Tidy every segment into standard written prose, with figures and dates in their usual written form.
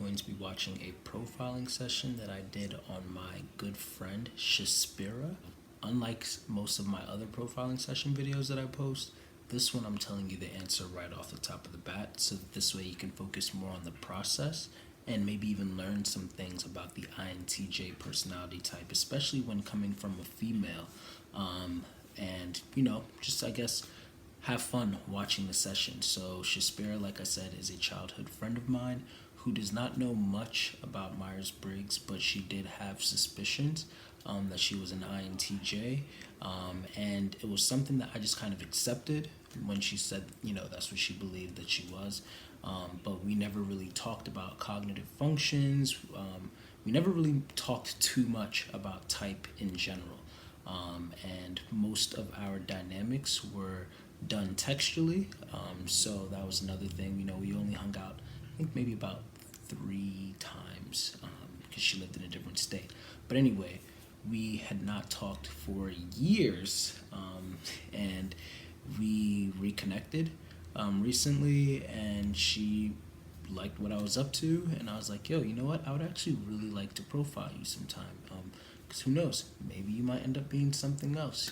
going to be watching a profiling session that I did on my good friend Shospyra. Unlike most of my other profiling session videos that I post, this one I'm telling you the answer right off the top of the bat, so that this way you can focus more on the process and maybe even learn some things about the INTJ personality type, especially when coming from a female. And, just I guess have fun watching the session. So, Shaspira, like I said, is a childhood friend of mine who does not know much about Myers Briggs, but she did have suspicions that she was an INTJ. And it was something that I just kind of accepted when she said, that's what she believed that she was. But we never really talked about cognitive functions. We never really talked too much about type in general. And most of our dynamics were done textually. So that was another thing. We only hung out, I think maybe about 3 times because she lived in a different state. But anyway, we had not talked for years, and we reconnected recently, and she liked what I was up to, and I was like, yo, you know what? I would actually really like to profile you sometime. Because who knows? Maybe you might end up being something else,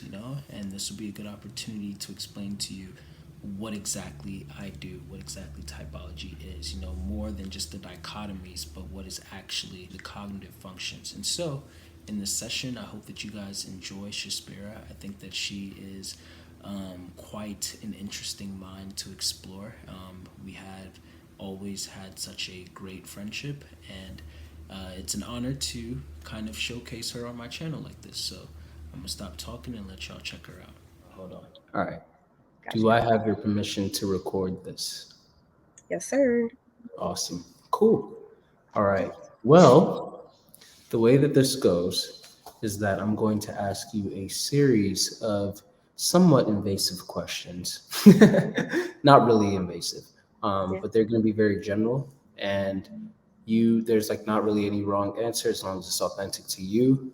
And this will be a good opportunity to explain to you what exactly I do, what exactly typology is, more than just the dichotomies, but what is actually the cognitive functions. And so, in this session, I hope that you guys enjoy Shaspira. I think that she is quite an interesting mind to explore. We have always had such a great friendship, and it's an honor to kind of showcase her on my channel like this. So I'm gonna stop talking and let y'all check her out. Hold on. All right. Do Gotcha. I have your permission to record this? Yes, sir. Awesome. Cool. All right. Well, the way that this goes is that I'm going to ask you a series of somewhat invasive questions. Not really invasive, Yeah. but they're going to be very general. And there's like not really any wrong answer as long as it's authentic to you.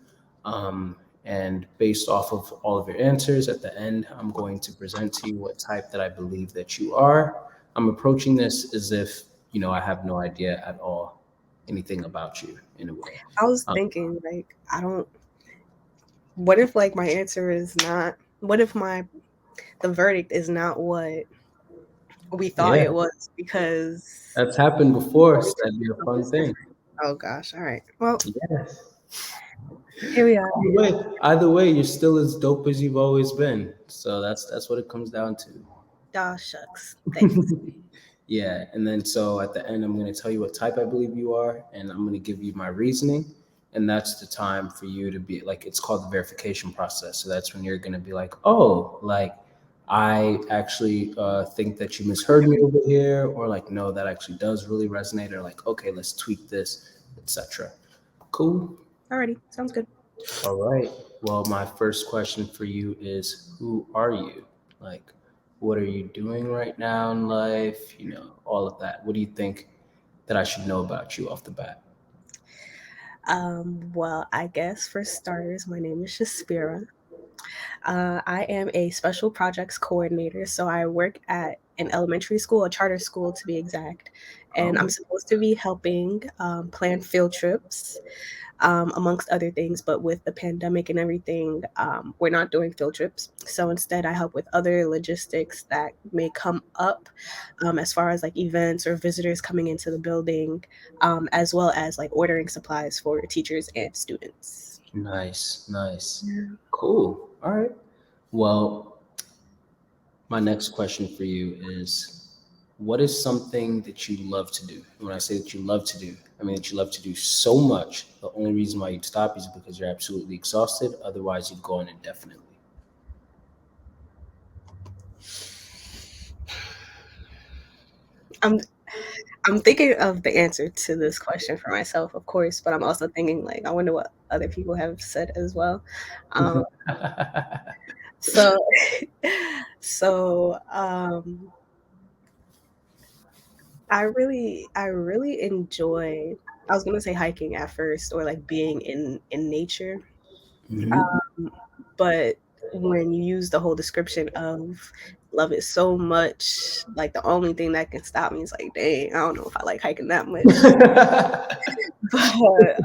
And based off of all of your answers at the end, I'm going to present to you what type that I believe that you are. I'm approaching this as if, I have no idea at all anything about you in a way. I was Um, thinking, like, I don't. What if, like, my answer is not? What if the verdict is not what we thought yeah, it was? Because that's happened before, so that'd be a fun something's thing. different. Oh gosh. All right. Well, Yes. here we are. Either way, you're still as dope as you've always been. So that's what it comes down to. Ah, shucks. Thanks. Yeah, and then so at the end, I'm going to tell you what type I believe you are, and I'm going to give you my reasoning, and that's the time for you to be like, it's called the verification process. So that's when you're going to be like, oh, like I actually think that you misheard me over here, or like, no, that actually does really resonate, or like, okay, let's tweak this, etc. Cool. Alrighty. Sounds good. All right. Well, my first question for you is, who are you? Like, what are you doing right now in life? All of that. What do you think that I should know about you off the bat? Well, I guess for starters, my name is Shaspira. I am a special projects coordinator, so I work at an elementary school, a charter school to be exact, and I'm Oh, supposed to be helping plan field trips, amongst other things. But with the pandemic and everything, we're not doing field trips. So instead, I help with other logistics that may come up, as far as like events or visitors coming into the building, as well as like ordering supplies for teachers and students. nice, nice. Yeah. Cool. All right. Well, my next question for you is, what is something that you love to do? And when I say that you love to do, I mean that you love to do so much. The only reason why you'd stop is because you're absolutely exhausted. Otherwise, you'd go on indefinitely. I'm I'm thinking of the answer to this question for myself, of course, but I'm also thinking like I wonder what other people have said as well. Um, so so I really enjoy, I was gonna say hiking at first or like being in nature. Mhm. Um, but when you use the whole description of love it so much. Like the only thing that can stop me is like, dang, I don't know if I like hiking that much. But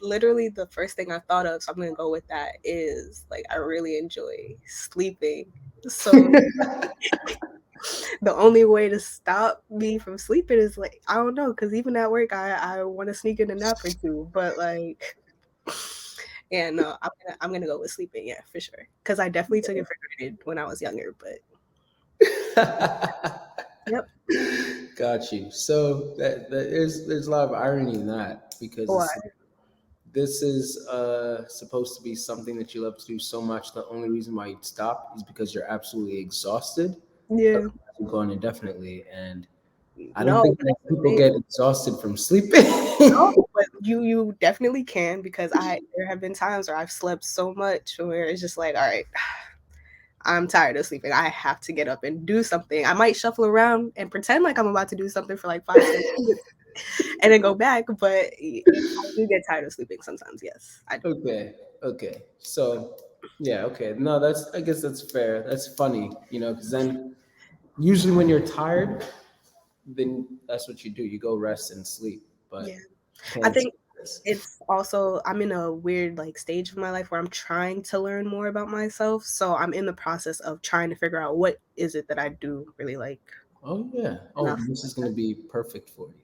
literally the first thing I thought of, so I'm gonna go with that, is like I really enjoy sleeping. So the only way to stop me from sleeping is like, I don't know, because even at work I want to sneak in a nap or two, but like, yeah, no, I'm gonna go with sleeping, yeah, for sure, because I definitely took it for granted when I was younger, but yep. Got you. So there's a lot of irony in that because Why? this is supposed to be something that you love to do so much. The only reason why you'd stop is because you're absolutely exhausted. Yeah. Otherwise, you'd go on indefinitely, and I don't No, think but many that's the people thing. get exhausted from sleeping. No, but you definitely can, because there have been times where I've slept so much where it's just like, all right, I'm tired of sleeping. I have to get up and do something. I might shuffle around and pretend like I'm about to do something for like 5, 10 minutes and then go back. But I do get tired of sleeping sometimes. Yes, I do. Okay, okay. So, yeah, okay. No, that's I guess that's fair. That's funny, because then usually when you're tired, then that's what you do. You go rest and sleep. But Yeah. I can't say think this. it's also, I'm in a weird like stage of my life where I'm trying to learn more about myself. So I'm in the process of trying to figure out what is it that I do really like Oh yeah. Oh, enough. this is gonna be perfect for you.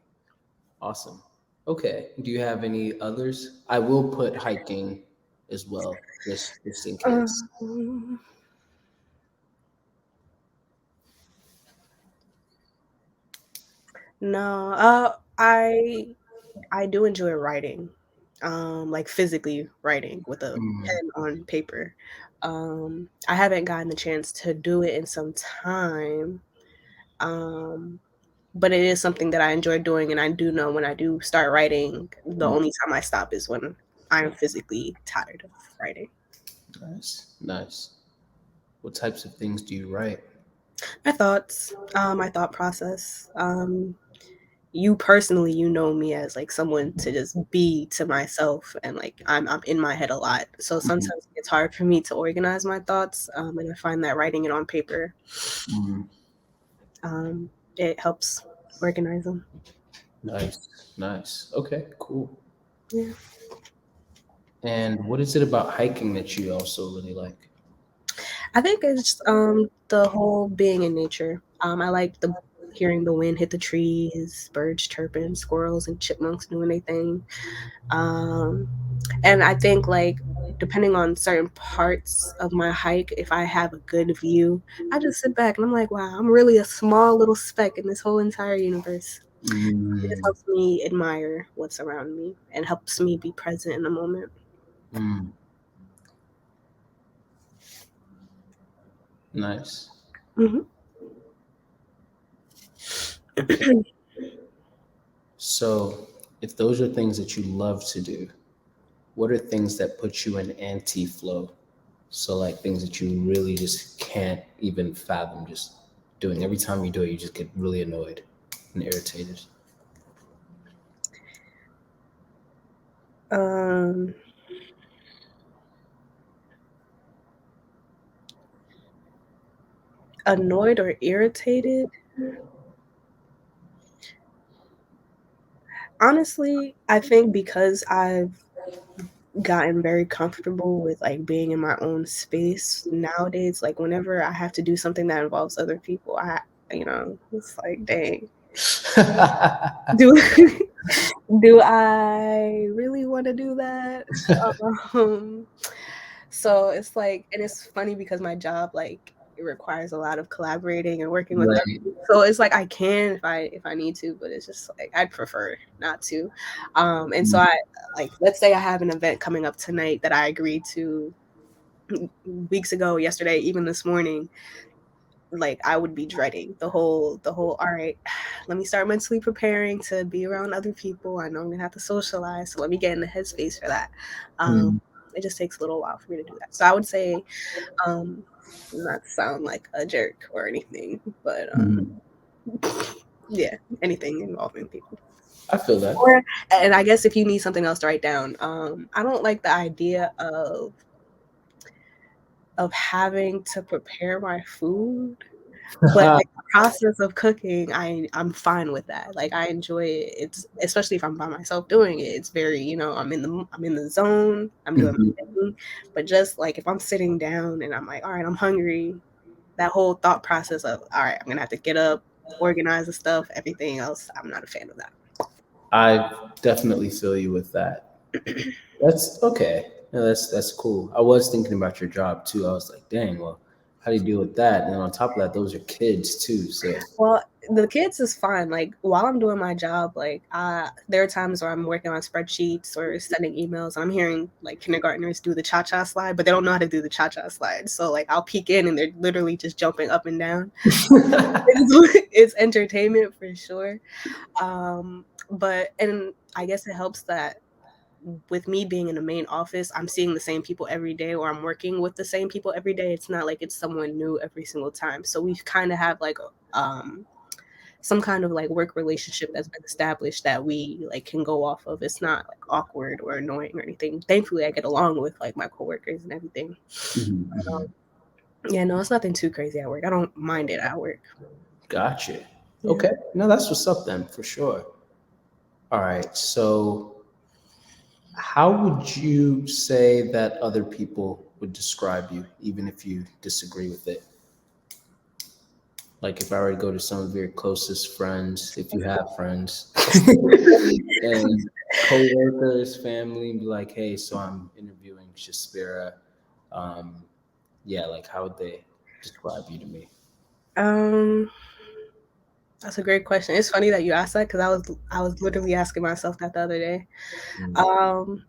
Awesome. Okay. Do you have any others? I will put hiking as well, just in case. Um, no, I do enjoy writing, like physically writing with a Mm, pen on paper. I haven't gotten the chance to do it in some time, um, but it is something that I enjoy doing, and I do know when I do start writing, the mm. only time I stop is when I'm physically tired of writing. Nice, nice. What types of things do you write? My thoughts, my thought process. You personally, you know me as like someone to just be to myself, and like I'm in my head a lot. So Mm, sometimes it's hard for me to organize my thoughts, and I find that writing it on paper, mm. um, it helps organize them. Nice, nice. Okay, cool. Yeah. And what is it about hiking that you also really like? I think it's the whole being in nature. I like the hearing the wind hit the trees, birds chirping, squirrels and chipmunks doing their thing. Um, and I think like depending on certain parts of my hike, if I have a good view, I just sit back and I'm like, wow, I'm really a small little speck in this whole entire universe. It just Mm, helps me admire what's around me and helps me be present in the moment. mm. Nice. Hmm. Okay. So, if those are things that you love to do, what are things that put you in anti-flow? So, like things that you really just can't even fathom just doing. Every time you do it, you just get really annoyed and irritated. Um, Annoyed or irritated? Honestly, I think because I've gotten very comfortable with like being in my own space nowadays, like whenever I have to do something that involves other people, it's like, dang, do do I really want to do that? Um, so it's like, and it's funny because my job, like, it requires a lot of collaborating and working with other Right. people. So it's like I can if I need to, but it's just like I'd prefer not to. And so Mm, I like, let's say I have an event coming up tonight that I agreed to weeks ago, yesterday, even this morning. Like I would be dreading the whole all right, let me start mentally preparing to be around other people. I know I'm gonna have to socialize, so let me get in the headspace for that. um mm, it just takes a little while for me to do that, so I would say, um not to sound like a jerk or anything, but mm. yeah, anything involving people. I feel that. Or, and I guess if you need something else to write down, I don't like the idea of having to prepare my food. But like the process of cooking, I'm fine with that. Like I enjoy it. It's especially if I'm by myself doing it. It's very, I'm in the zone. I'm doing Mhm. my thing. But just like if I'm sitting down and I'm like, all right, I'm hungry, that whole thought process of, all right, I'm gonna have to get up, organize the stuff, everything else, I'm not a fan of that. I definitely feel you with that. That's okay. No, that's cool. I was thinking about your job too. I was like, dang, well, how do you deal with that? And then on top of that, those are kids too. So Well, the kids is fine. Like while I'm doing my job, like there are times where I'm working on spreadsheets or sending emails, and I'm hearing like kindergartners do the cha-cha slide, but they don't know how to do the cha-cha slide. So like I'll peek in and they're literally just jumping up and down. It's entertainment for sure. But and I guess it helps that with me being in the main office, I'm seeing the same people every day, or I'm working with the same people every day. It's not like it's someone new every single time. So we kind of have like some kind of like work relationship that's been established that we like can go off of. It's not like awkward or annoying or anything. Thankfully, I get along with like my coworkers and everything. Mhm, mhm. Yeah, no, it's nothing too crazy at work. I don't mind it at work. Gotcha. Yeah. Okay. No, that's what's up then, for sure. All right. So, how would you say that other people would describe you, even if you disagree with it? Like, if I were to go to some of your closest friends, if you have friends, and coworkers, family, and be like, "Hey, so I'm interviewing Shospyra." Um, yeah, like, how would they describe you to me? Um, that's a great question. It's funny that you asked that because I was literally asking myself that the other day. Mm. Um,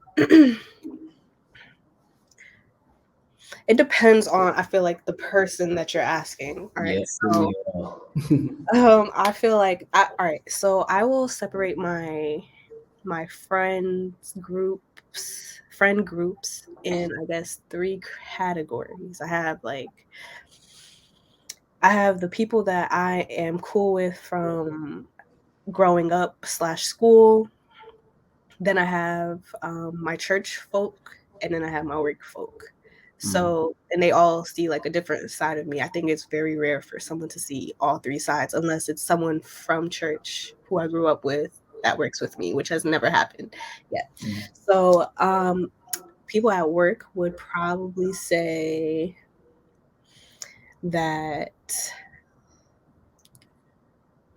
it depends on, I feel like, the person that you're asking. All right, Yeah, hear so me out. I feel like all right, so I will separate my friend groups in, I guess, three categories. I have the people that I am cool with from growing up slash school. Then I have my church folk, and then I have my work folk. Mm. So, and they all see like a different side of me. I think it's very rare for someone to see all three sides, unless it's someone from church who I grew up with that works with me, which has never happened yet. Mm. So, people at work would probably say that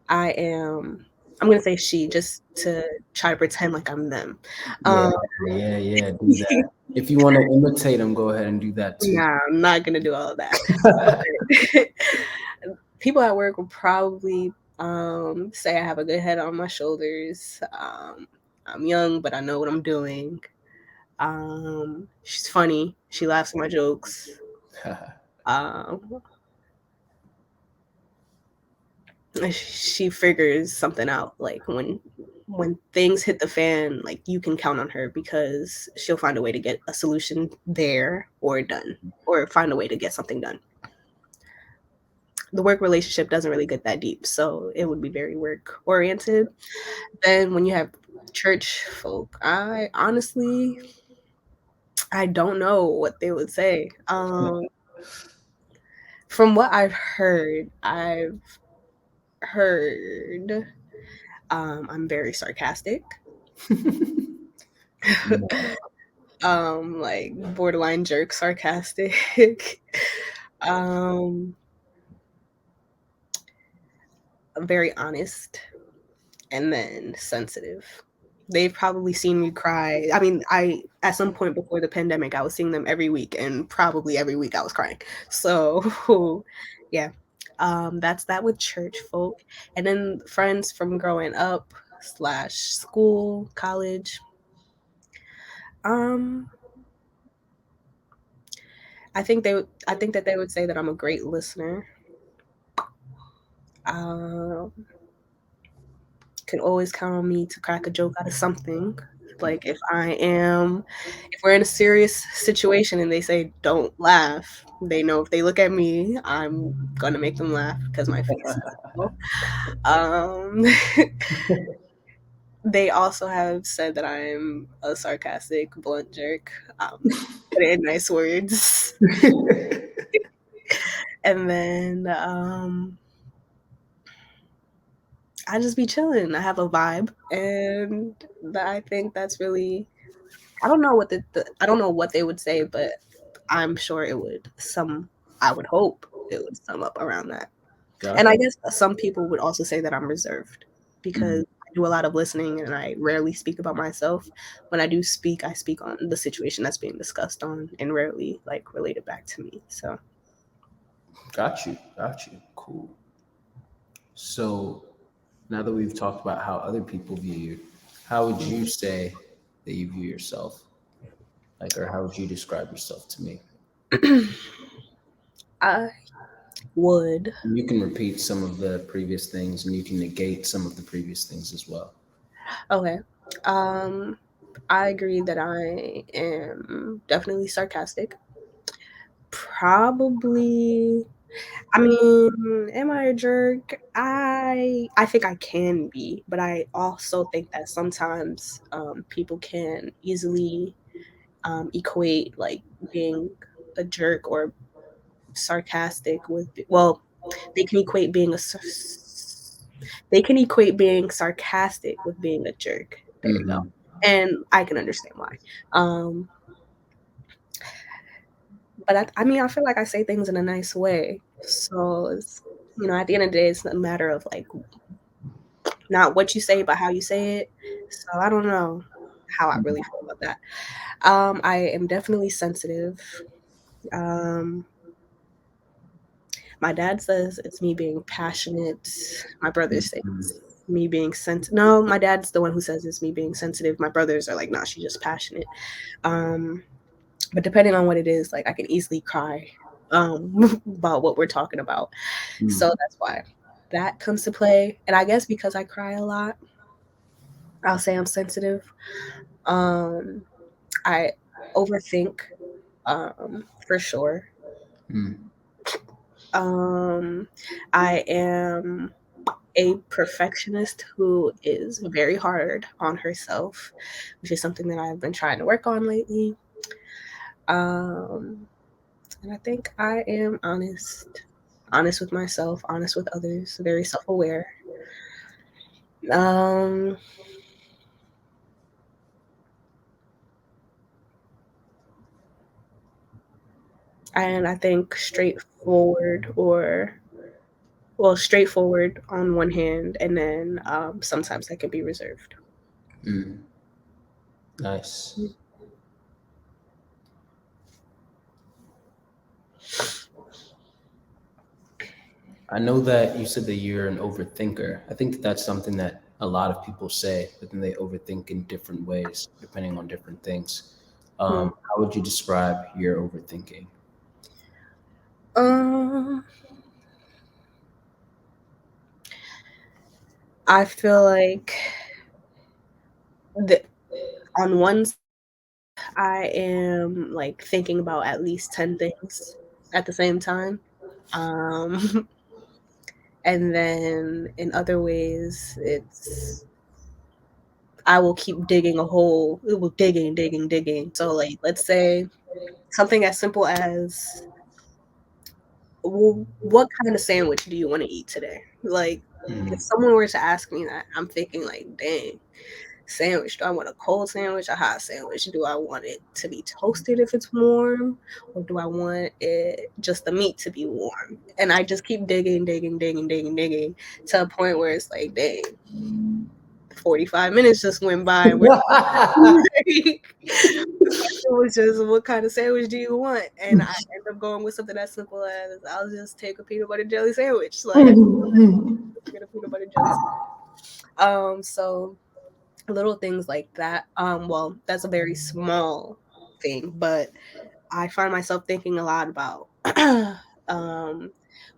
I'm gonna say she just to try to pretend like I'm them. Yeah, Um, yeah. Do that. If you want to imitate them, go ahead and do that too. nah, I'm not gonna do all of that. People at work will probably say I have a good head on my shoulders. I'm young, but I know what I'm doing. She's funny. She laughs at my jokes. Um, she figures something out. Like when things hit the fan, like you can count on her because she'll find a way to get a solution there or done, or find a way to get something done. The work relationship doesn't really get that deep, so it would be very work oriented. Then when you have church folk, I don't know what they would say. From what I've heard I'm very sarcastic. Like borderline jerk sarcastic. um very honest, and then sensitive. They've probably seen me cry. I mean, I at some point before the pandemic, I was seeing them every week, and probably every week I was crying. So, yeah, that's that with church folk, and then friends from growing up slash school, college. Um, I think that they would say that I'm a great listener. Um, can always count on me to crack a joke out of something. Like if we're in a serious situation and they say don't laugh, they know if they look at me, I'm gonna make them laugh because my face is so. Um, they also have said that I'm a sarcastic, blunt jerk. Put it in nice words. And then I just be chilling. I have a vibe, and I think that's really. I don't know what I don't know what they would say, but I'm sure it would I would hope it would sum up around that. And I Gotcha. guess some people would also say that I'm reserved because Mm. I do a lot of listening and I rarely speak about myself. When I do speak, I speak on the situation that's being discussed on and rarely like relate it back to me. So Got you. Got you. Cool. So now that we've talked about how other people view you, how would you say that you view yourself? Like, or how would you describe yourself to me? I would. You can repeat some of the previous things and you can negate some of the previous things as well. Okay. Um I agree that I am definitely sarcastic. Probably I mean, am I a jerk? I think I can be, but I also think that sometimes people can easily equate like being a jerk or sarcastic with well, they can equate being they can equate being sarcastic with being a jerk. There you go. Hmm. And I can understand why. Um, but I mean, I feel like I say things in a nice way. So it's, at the end of the day, it's a matter of like not what you say, but how you say it. So I don't know how I really feel about that. I am definitely sensitive. Um, my dad says it's me being passionate. My brothers say it's me being sensitive. No, my dad's the one who says it's me being sensitive. My brothers are like, nah, she's just passionate. Um, but depending on what it is, like I can easily cry about what we're talking about. So that's why that comes to play. And I guess because I cry a lot, I'll say I'm sensitive. Um, I overthink for sure. Mm. I am a perfectionist who is very hard on herself, which is something that I've been trying to work on lately. Um, and I think I am honest with myself, honest with others, very self-aware. Um, and I think straightforward on one hand, and then sometimes I can be reserved. Mm. Nice. I know that you said that you're an overthinker. I think that's something that a lot of people say, but then they overthink in different ways depending on different things. Hmm. How would you describe your overthinking? Um, I feel like the on one I am like thinking about at least 10 things at the same time. Um, and then in other ways, I will keep digging a hole. It will digging, digging, digging. So, like, let's say something as simple as, well, what kind of sandwich do you want to eat today? Like, if someone were to ask me that, I'm thinking, like, dang, sandwich. Do I want a cold sandwich, a hot sandwich? Do I want it to be toasted if it's warm? Or do I want it just the meat to be warm? And I just keep digging, digging, digging, digging, digging to a point where it's like, dang, 45 minutes just went by and we're like, the question was just what kind of sandwich do you want? And I end up going with something as simple as I'll just take a peanut butter jelly sandwich. Like I just get a peanut butter jelly sandwich. So little things like that. Well, that's a very small thing, but I find myself thinking a lot about um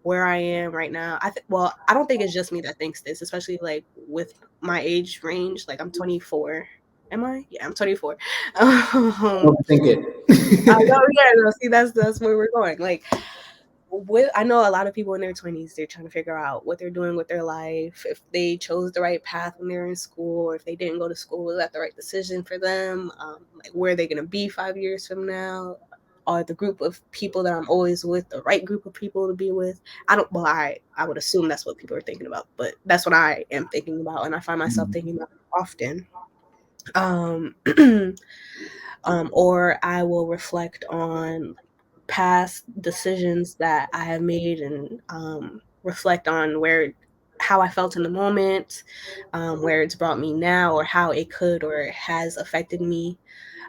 where I am right now. Well, I don't think it's just me that thinks this, especially like with my age range. Like I'm 24. Am I? Yeah, I'm 24. Overthink I it. know, yeah, no, see that's where we're going. Like I know a lot of people in their 20s, they're trying to figure out what they're doing with their life, if they chose the right path when they were in school, or if they didn't go to school, was that the right decision for them? Like, where are they going to be 5 years from now? are the group of people that I'm always with the right group of people to be with? I would assume that's what people are thinking about, but that's what I am thinking about, and I find myself thinking about it often. Or I will reflect on past decisions that I have made, and reflect on how I felt in the moment, where it's brought me now, or how it could or has affected me,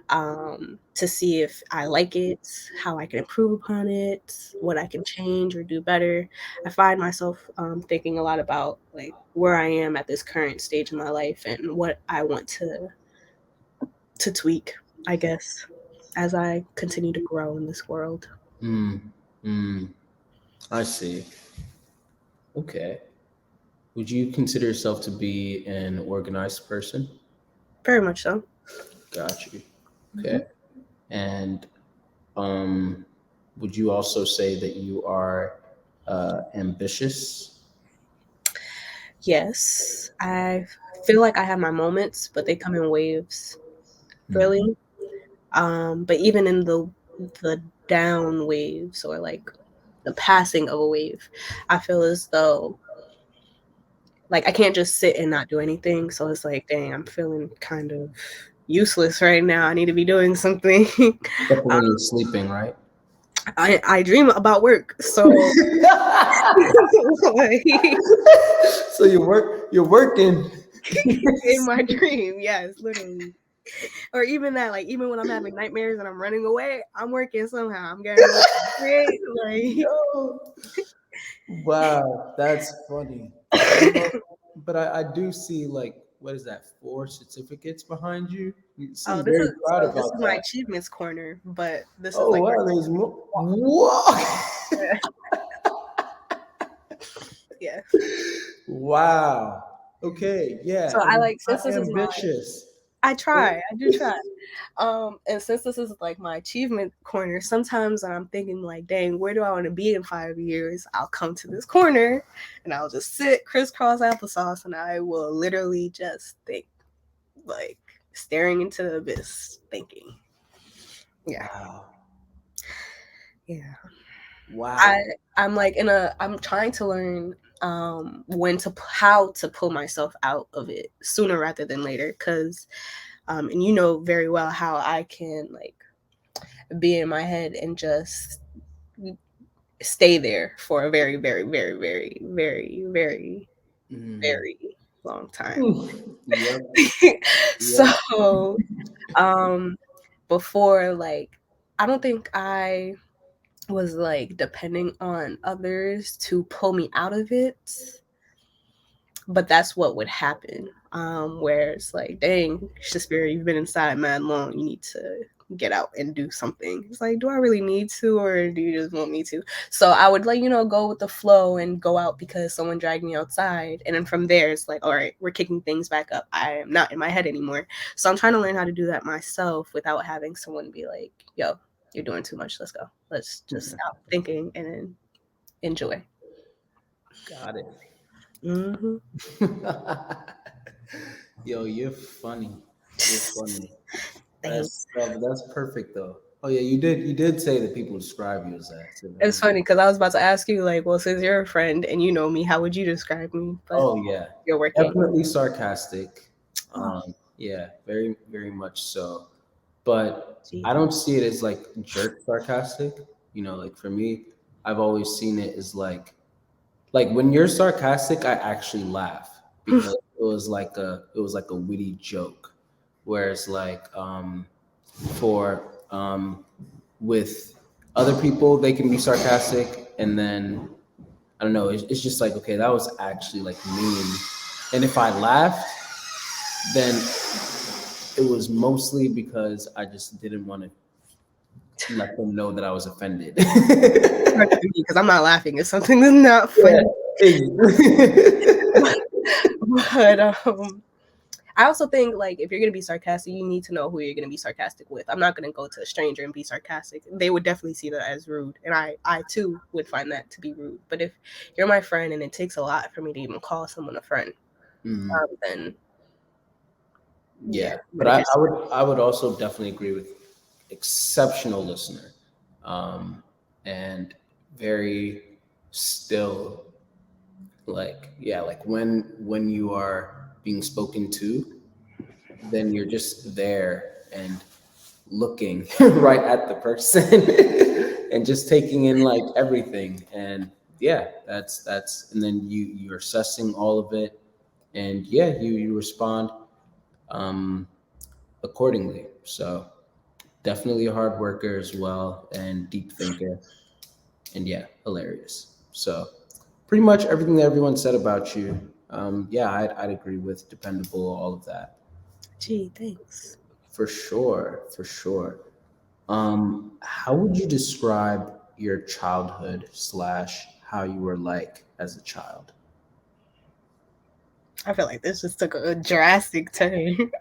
to see if I like it, how I can improve upon it, what I can change or do better. I find myself thinking a lot about like where I am at this current stage in my life and what I want to tweak, I guess, as I continue to grow in this world. I see. Okay. Would you consider yourself to be an organized person? Very much so. Got you. Mhm. Okay. And um, would you also say that you are ambitious? Yes, I feel like I have my moments, but they come in waves, Mm. really. But even in the down waves, or like the passing of a wave, I feel as though like I can't just sit and not do anything. So it's like, dang, I'm feeling kind of useless right now. I need to be doing something. Except for when you're sleeping, right? I dream about work, so like, So you're working. in my dream, yes, literally. Or even that, like even when I'm having nightmares and I'm running away, I'm working somehow. I'm getting ready to create, like Yo. Wow, that's funny. You know, but I do see like what is that, 4 certificates behind you? You oh, seem very proud this about is my that. achievements corner, but this is Oh like wow, there's more. Whoa. my yeah. Wow. Okay, So yeah, I and like since not this is my ambitious. I do try. And since this is like my achievement corner, sometimes when I'm thinking like, dang, where do I want to be in 5 years? I'll come to this corner and I'll just sit crisscross applesauce and I will literally just think, like staring into the abyss, thinking. Yeah. Wow. Yeah. I Wow. I'm like I'm trying to learn how to pull myself out of it sooner rather than later, cuz and you know very well how I can like be in my head and just stay there for a very very very very very very Mm. very long time. Yep. Yep. So um before, like I don't think I was like depending on others to pull me out of it, but that's what would happen. Where it's like, dang, Shospyra, you've been inside mad long. You need to get out and do something. It's like, do I really need to, or do you just want me to? So I would like, go with the flow and go out because someone dragged me outside. And then from there, it's like, all right, we're kicking things back up. I am not in my head anymore. So I'm trying to learn how to do that myself without having someone be like, yo, you're doing too much. Let's go. Let's just stop thinking and then enjoy. Got it. Mm-hmm. Yo, you're funny. You're funny. Thanks. That's perfect though. Oh yeah, you did say that people describe you as that. So that It's was funny because I was about to ask you, like, well, since you're a friend and you know me, how would you describe me? But oh yeah, you're working. definitely sarcastic. Oh, Yeah, very very much so. But gee. I don't see it as like jerk sarcastic. Like for me, I've always seen it as like when you're sarcastic, I actually laugh because it was like a witty joke. Whereas like for with other people, they can be sarcastic, and then I don't know. It's just like, okay, that was actually like mean. And if I laughed, then it was mostly because I just didn't want to let them know that I was offended. Because I'm not laughing. It's something that's not Yeah. funny. But I also think like if you're gonna be sarcastic, you need to know who you're gonna be sarcastic with. I'm not gonna go to a stranger and be sarcastic. They would definitely see that as rude, and I too would find that to be rude. But if you're my friend and it takes a lot for me to even call someone a friend, Mhm. then yeah, Yeah, I'm but gonna I, get. I would I would also definitely agree with exceptional listener. and very still. Like, yeah, like when you are being spoken to, then you're just there and looking right at the person and just taking in like everything. And yeah, that's and then you're assessing all of it, and yeah, you respond um accordingly. So definitely a hard worker as well, and deep thinker, and yeah, hilarious. So pretty much everything that everyone said about you, yeah, I'd agree with. Dependable, all of that. Gee, thanks. For sure, for sure. How would you describe your childhood slash how you were like as a child? I feel like this just took a drastic turn.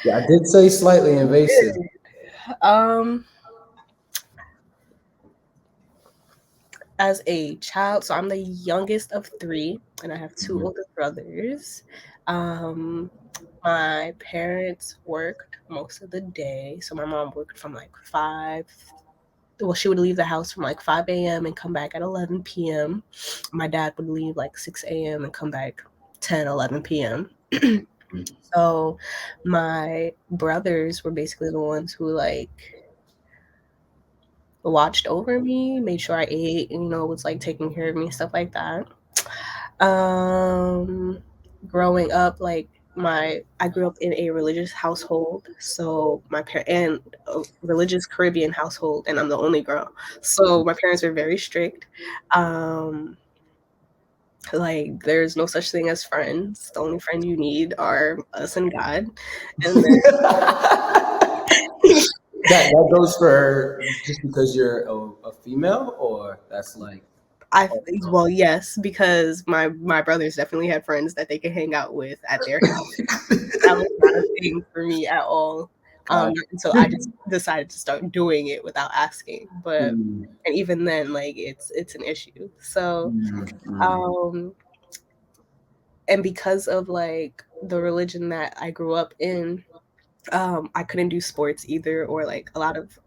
Yeah, I did say slightly invasive. um, as a child, so I'm the youngest of three, and I have two Mhm. older brothers. Um, my parents worked most of the day, so my mom worked from like 5. Well, she would leave the house from like 5 a.m. and come back at 11 p.m. My dad would leave like 6 a.m. and come back 10, 11 p.m. So my brothers were basically the ones who like watched over me, made sure I ate, and, was like taking care of me, stuff like that. Um, Growing up, like I grew up in a religious household, so my parent and a religious Caribbean household, and I'm the only girl. So my parents are very strict. Um, like there's no such thing as friends. The only friend you need are us and God. And then That goes for just because you're a female, or that's like I oh, well, yes, because my brothers definitely had friends that they could hang out with at their house. That was not a thing for me at all. God. So I just decided to start doing it without asking. But Mm, and even then, like it's an issue. So mm. um and because of like the religion that I grew up in, I couldn't do sports either, or like a lot of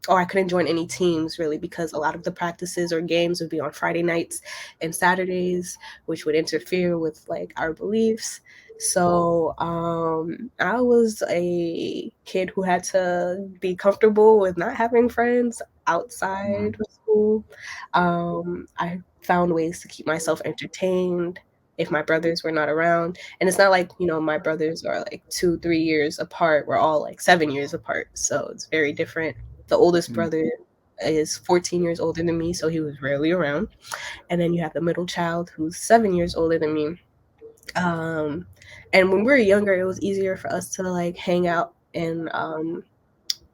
or I couldn't join any teams really because a lot of the practices or games would be on Friday nights and Saturdays, which would interfere with like our beliefs. So I was a kid who had to be comfortable with not having friends outside of school. I found ways to keep myself entertained if my brothers were not around. And it's not like, my brothers are like 2, 3 years apart. We're all like 7 years apart. So it's very different. The oldest Mm. brother is 14 years older than me, so he was rarely around. And then you have the middle child who's 7 years older than me. Um, and when we were younger, it was easier for us to like hang out and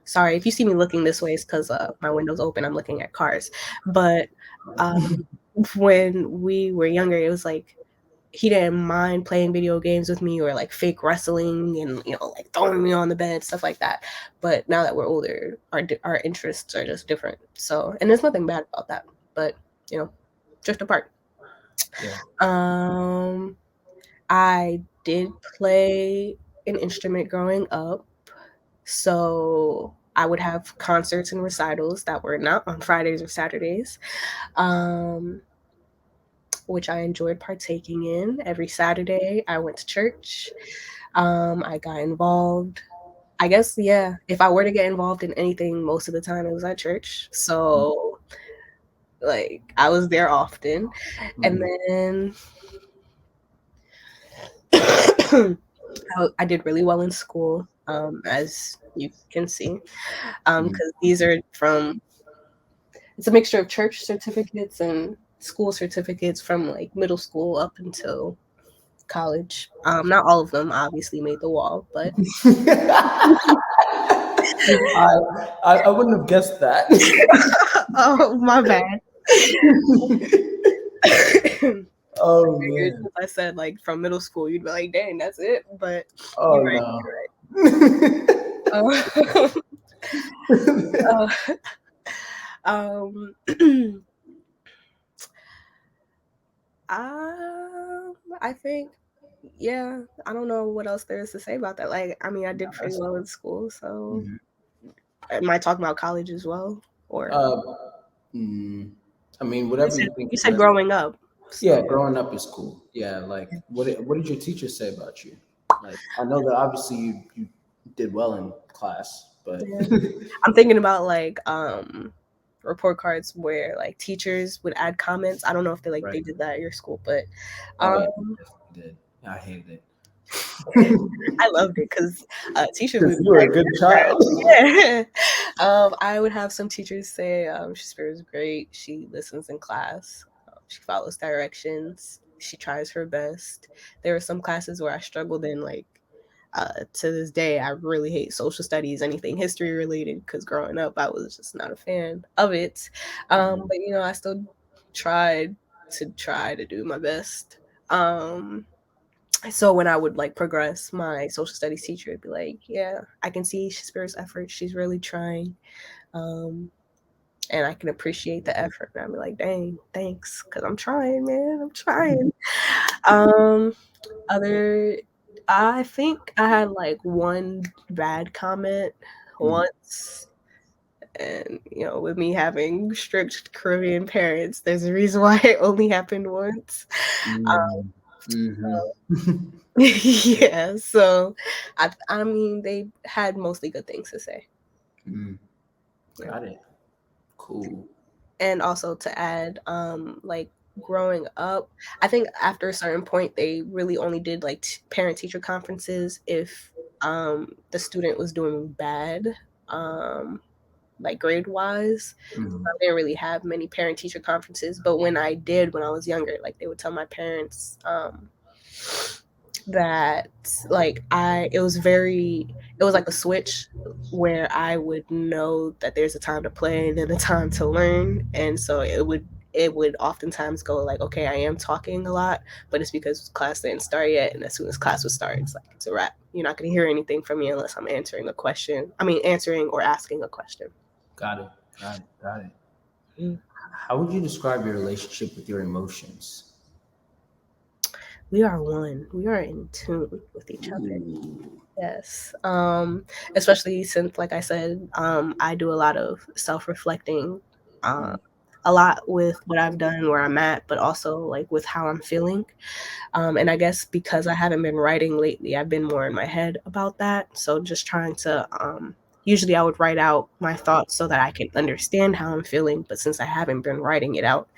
sorry if you see me looking this way, it's because my window's open. I'm looking at cars. But when we were younger, it was like he didn't mind playing video games with me or like fake wrestling and like throwing me on the bed, stuff like that. But now that we're older, our interests are just different. So, and there's nothing bad about that, but drift apart. Yeah. um I did play an instrument growing up, so I would have concerts and recitals that were not on Fridays or Saturdays, um which I enjoyed partaking in. Every Saturday, I went to church. I got involved. I guess, yeah, if I were to get involved in anything, most of the time it was at church. So, like, I was there often. And Mhm. then I did really well in school, as you can see, Mhm. because these are from it's a mixture of church certificates and school certificates from like middle school up until college. Not all of them obviously made the wall, but I wouldn't have guessed that. oh, my bad. Oh Figured man. since I said like from middle school, you'd be like, "Dang, that's it." But Oh you're right. no. You're right. Uh, um, I think, yeah. I don't know what else there is to say about that. Like, I mean, I did pretty That's well in school, so mhm. Am I talking about college as well? Or Uh, I mean, whatever you think you is said necessary. growing up. Yeah, So growing up is cool. Yeah, like what did your teacher say about you? Like, I know that obviously you did well in class, but yeah. I'm thinking about like report cards where like teachers would add comments. I don't know if they right. did that at your school, but Oh um yeah, definitely did. I hated it. I loved it because teachers would Because be you were a like, good child. yeah. I would have some teachers say, Shospyra is great. She listens in class. She follows directions. She tries her best. There were some classes where I struggled in, like, to this day, I really hate social studies, anything history related, because growing up, I was just not a fan of it. But, I still try to do my best. So when I would like progress, my social studies teacher would be like, "Yeah, I can see Shospyra's effort. She's really trying, um, and I can appreciate the effort." And I'd be like, "Dang, thanks, because I'm trying, man. I'm trying." Um, other, I think I had like one bad comment Mhm. once, and with me having strict Caribbean parents, there's a reason why it only happened once. Mhm. Mhm. Yeah, so I mean, they had mostly good things to say. Mhm. Yeah. Got it. Cool. And also to add, like growing up, I think after a certain point they really only did like parent teacher conferences if the student was doing bad, um like grade wise. Mhm. I didn't really have many parent teacher conferences, but when I did when I was younger, like they would tell my parents that like it was like a switch where I would know that there's a time to play and then a time to learn. And so it would oftentimes go like, okay, I am talking a lot, but it's because class didn't start yet. And as soon as class would start, it's like it's a wrap. You're not gonna hear anything from me unless I'm answering a question. I mean answering or asking a question. Got it. Got it. Got it. Mm. How would you describe your relationship with your emotions? We are one. We are in tune with each other. Ooh. Yes. Especially since, like I said, I do a lot of self-reflecting, um, Mm. a lot with what I've done, where I'm at, but also like with how I'm feeling. And I guess because I haven't been writing lately, I've been more in my head about that. So just trying to, usually I would write out my thoughts so that I can understand how I'm feeling. But since I haven't been writing it out,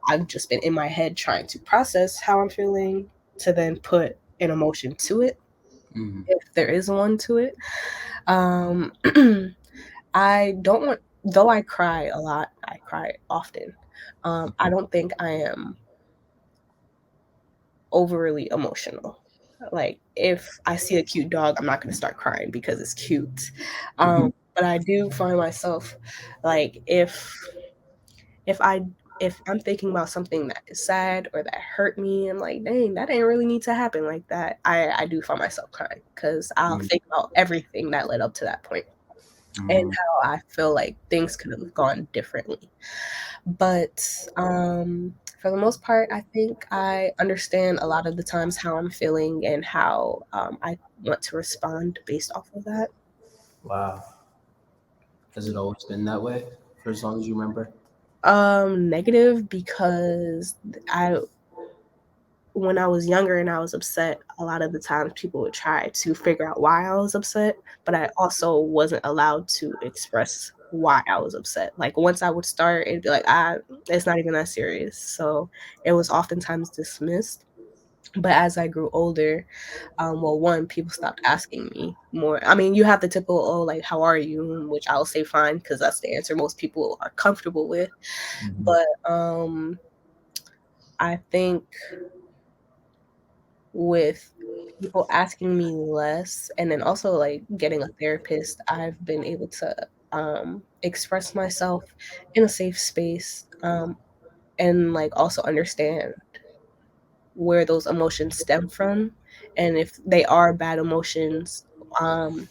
I've just been in my head trying to process how I'm feeling to then put an emotion to it Mhm. if there is one to it. Um, I don't want, though I cry a lot, I cry often. I don't think I am overly emotional. Like if I see a cute dog, I'm not going to start crying because it's cute. Mhm. But I do find myself like if I if I'm thinking about something that is sad or that hurt me, I'm like, dang, that didn't really need to happen like that. I do find myself crying because I'll Mhm. think about everything that led up to that point and Mhm. how I feel like things could have gone differently. But for the most part, I think I understand a lot of the times how I'm feeling and how I want to respond based off of that. Wow. Has it always been that way for as long as you remember? Negative because I when I was younger and I was upset, a lot of the times people would try to figure out why I was upset, but I also wasn't allowed to express why I was upset. Like once I would start, it'd be like, it's not even that serious. So it was oftentimes dismissed. But as I grew older, well, one, people stopped asking me more. I mean, you have the typical, oh, like, how are you? Which I'll say fine because that's the answer most people are comfortable with. Mhm. But I think with people asking me less and then also like getting a therapist, I've been able to express myself in a safe space, and like also understand where those emotions stem from and if they are bad emotions, um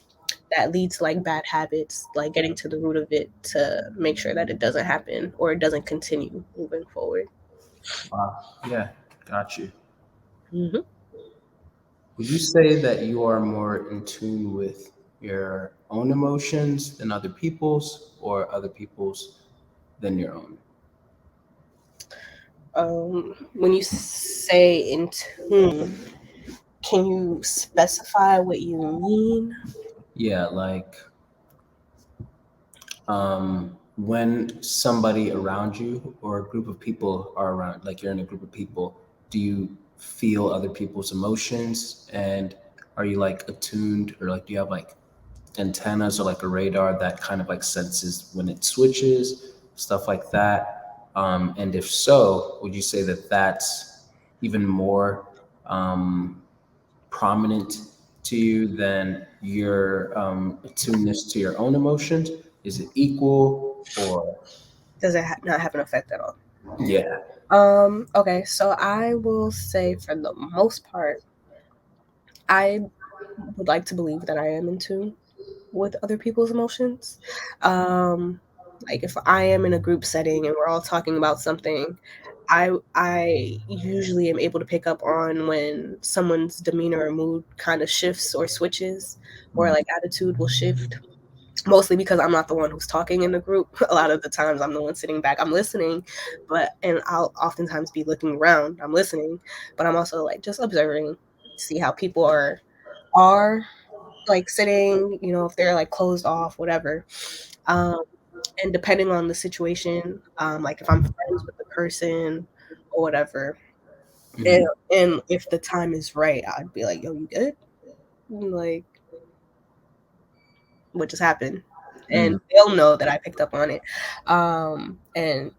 that lead to like bad habits, like getting to the root of it to make sure that it doesn't happen or it doesn't continue moving forward. Wow. Yeah. Got you. Hmm. Would you say that you are more in tune with your own emotions than other people's, or other people's than your own? When you say in tune, can you specify what you mean? Yeah, like when somebody around you or a group of people are around, like you're in a group of people, do you feel other people's emotions? And are you like attuned, or like do you have like antennas or like a radar that kind of like senses when it switches, stuff like that? And if so, would you say that that's even more prominent to you than your attuneness to your own emotions? Is it equal, or Does it not have an effect at all? yeah? Okay, so I will say for the most part, I would like to believe that I am in tune with other people's emotions. Um, like if I am in a group setting and we're all talking about something, I usually am able to pick up on when someone's demeanor or mood kind of shifts or switches, or Mm, like attitude will shift. Mostly because I'm not the one who's talking in the group. A lot of the times I'm the one sitting back. I'm listening, and I'll oftentimes be looking around. I'm listening, but I'm also like just observing, see how people are like sitting, if they're like closed off, whatever. Um, and depending on the situation, like if I'm friends with the person or whatever, and, mhm, and if the time is right, I'd be like, "Yo, you good?" Like, what just happened? And mm, they'll know that I picked up on it. And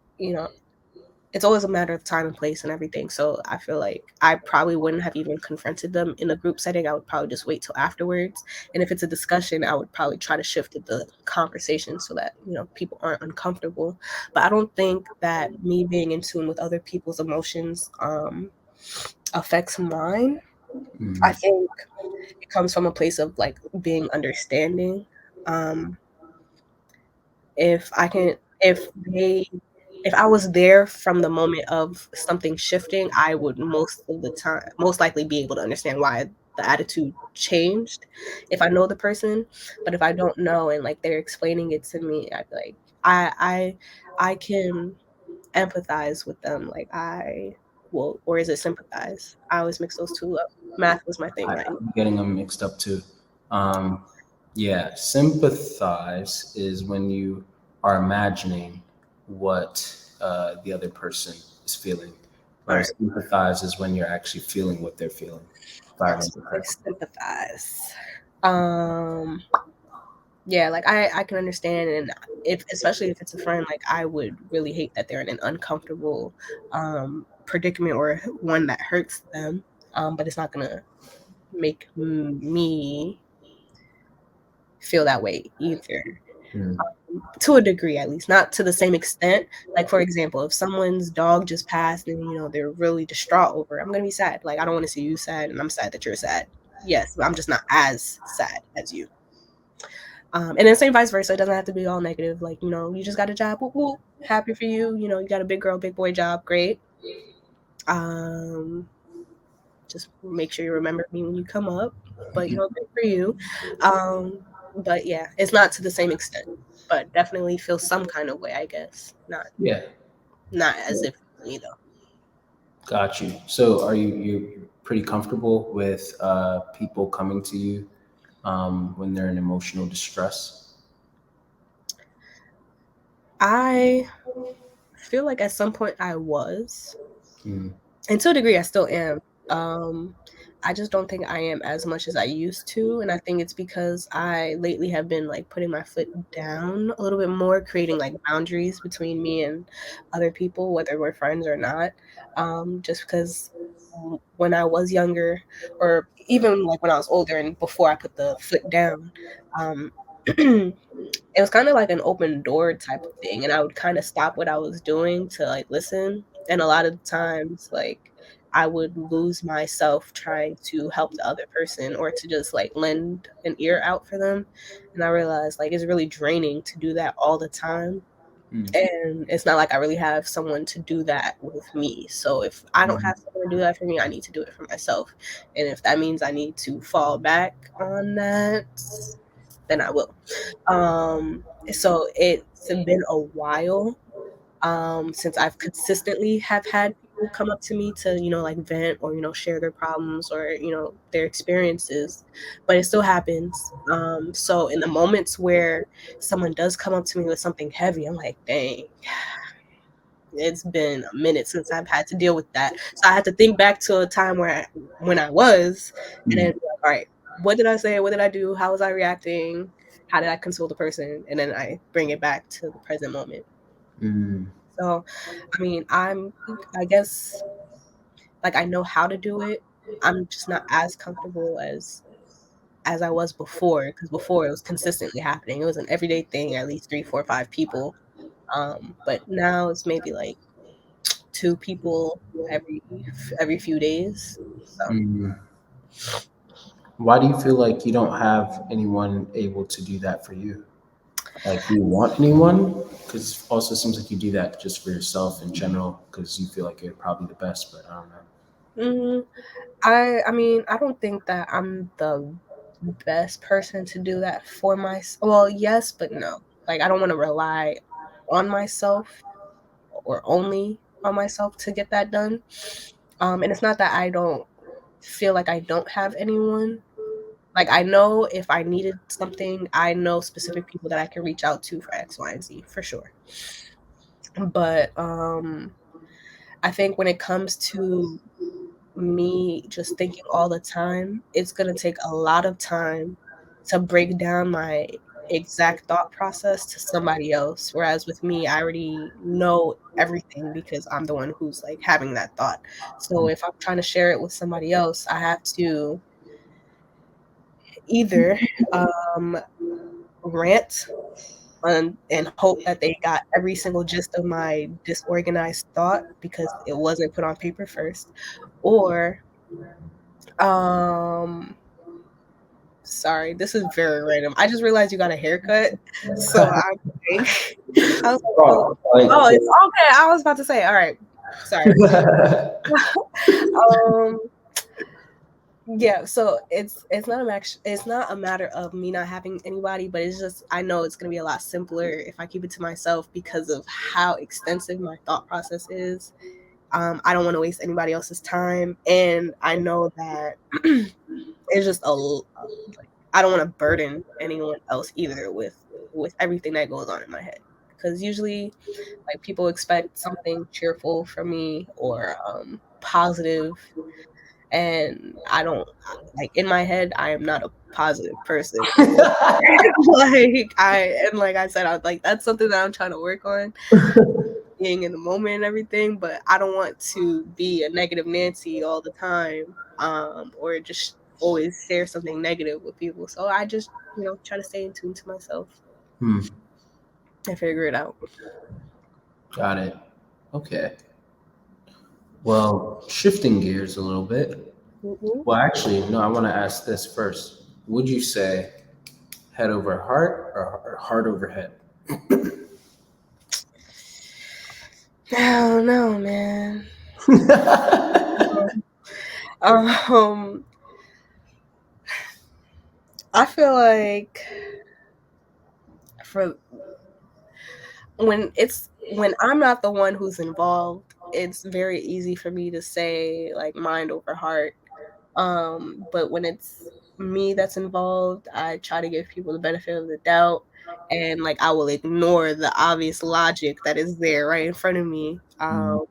it's always a matter of time and place and everything. So I feel like I probably wouldn't have even confronted them in a group setting. I would probably just wait till afterwards. And if it's a discussion, I would probably try to shift the conversation so that, people aren't uncomfortable. But I don't think that me being in tune with other people's emotions affects mine. I mhm, think it comes from a place of like being understanding. Um, if I can if I was there from the moment of something shifting, I would most likely be able to understand why the attitude changed if I know the person. But if I don't know and like they're explaining it to me, I'd be like I can empathize with them. Like or is it sympathize? I always mix those two up. Math was my thing, right? I'm getting them mixed up too. Um, yeah, sympathize is when you are imagining what the other person is feeling, All right. whereas empathize is when you're actually feeling what they're feeling. If I All right, so remember I correctly. sympathize. Um Yeah, like I can understand, and if especially if it's a friend, like I would really hate that they're in an uncomfortable predicament or one that hurts them. But it's not gonna make me feel that way either. Mm, To a degree at least, not to the same extent. Like for example, if someone's dog just passed and they're really distraught over it, I'm gonna be sad. Like I don't want to see you sad, and I'm sad that you're sad. Yes, but I'm just not as sad as you. And then same vice versa. It doesn't have to be all negative. Like, you just got a job. Whoop, whoop. Happy for you. You got a big girl, big boy job. Great. Um, just make sure you remember me when you come up. But, good for you. But yeah, it's not to the same extent. But definitely feel some kind of way, I guess. yeah, Not as if me though. got you. So are you pretty comfortable with people coming to you when they're in emotional distress? I feel like at some point I was. Mm, And to a degree, I still am. Um, I just don't think I am as much as I used to, and I think it's because I lately have been, like, putting my foot down a little bit more, creating, like, boundaries between me and other people, whether we're friends or not, just because when I was younger or even, like, when I was older and before I put the foot down, um it was kinda like an open door type of thing, and I would kinda stop what I was doing to, like, listen, and a lot of times, like, I would lose myself trying to help the other person or to just, like, lend an ear out for them, and I realized, like, it's really draining to do that all the time, mm, and it's not like I really have someone to do that with me, so if I don't mhm. have someone to do that for me, I need to do it for myself, and if that means I need to fall back on that, then I will. So it's been a while since I've consistently have had people come up to me to, like vent or, share their problems or, their experiences, but it still happens. So in the moments where someone does come up to me with something heavy, I'm like, dang, it's been a minute since I've had to deal with that. So I had to think back to a time when I was, and then be like, all right, what did I say? What did I do? How was I reacting? How did I console the person? And then I bring it back to the present moment. Mm. So, I mean, I guess, like, I know how to do it. I'm just not as comfortable as I was before, because before it was consistently happening. It was an everyday thing, at least 3, 4, 5 people. But now it's maybe like 2 people every few days. So, Mm. Why do you feel like you don't have anyone able to do that for you? Like, do you want anyone? Because it also seems like you do that just for yourself in general, because you feel like you're probably the best, but I don't know. mm, I mean, I don't think that I'm the best person to do that for myself. Well, yes, but no. Like, I don't wanna rely on myself or only on myself to get that done. And it's not that I don't feel like I don't have anyone. Like, I know if I needed something, I know specific people that I can reach out to for X, Y, and Z for sure. But I think when it comes to me just thinking all the time, it's gonna take a lot of time to break down my exact thought process to somebody else. Whereas with me, I already know everything because I'm the one who's like having that thought. So if I'm trying to share it with somebody else, I have to either um, rant and hope that they got every single gist of my disorganized thought because it wasn't put on paper first, or um sorry, this is very random. I just realized you got a haircut, so I'm like, I was like, "Oh, Oh, like, oh, it's okay." I was about to say, all right, sorry. Um, yeah, so it's not a matter of me not having anybody, but it's just I know it's gonna be a lot simpler if I keep it to myself because of how extensive my thought process is. I don't want to waste anybody else's time, and I know that it's just like I don't want to burden anyone else either with everything that goes on in my head. Because usually, like people expect something cheerful from me or positive, and I don't like in my head. I am not a positive person. Like I said, I like that's something that I'm trying to work on, being in the moment and everything, but I don't want to be a negative Nancy all the time, or just always share something negative with people. So I just, try to stay in tune to myself Hmm, and figure it out. got it. Okay. Well, shifting gears a little bit. Mhm. Well, actually, no, I want to ask this first. Would you say head over heart or heart over head? I don't know, man. Um, I feel like for when I'm not the one who's involved, it's very easy for me to say like mind over heart. But when it's me that's involved, I try to give people the benefit of the doubt, and like I will ignore the obvious logic that is there right in front of me. Mm.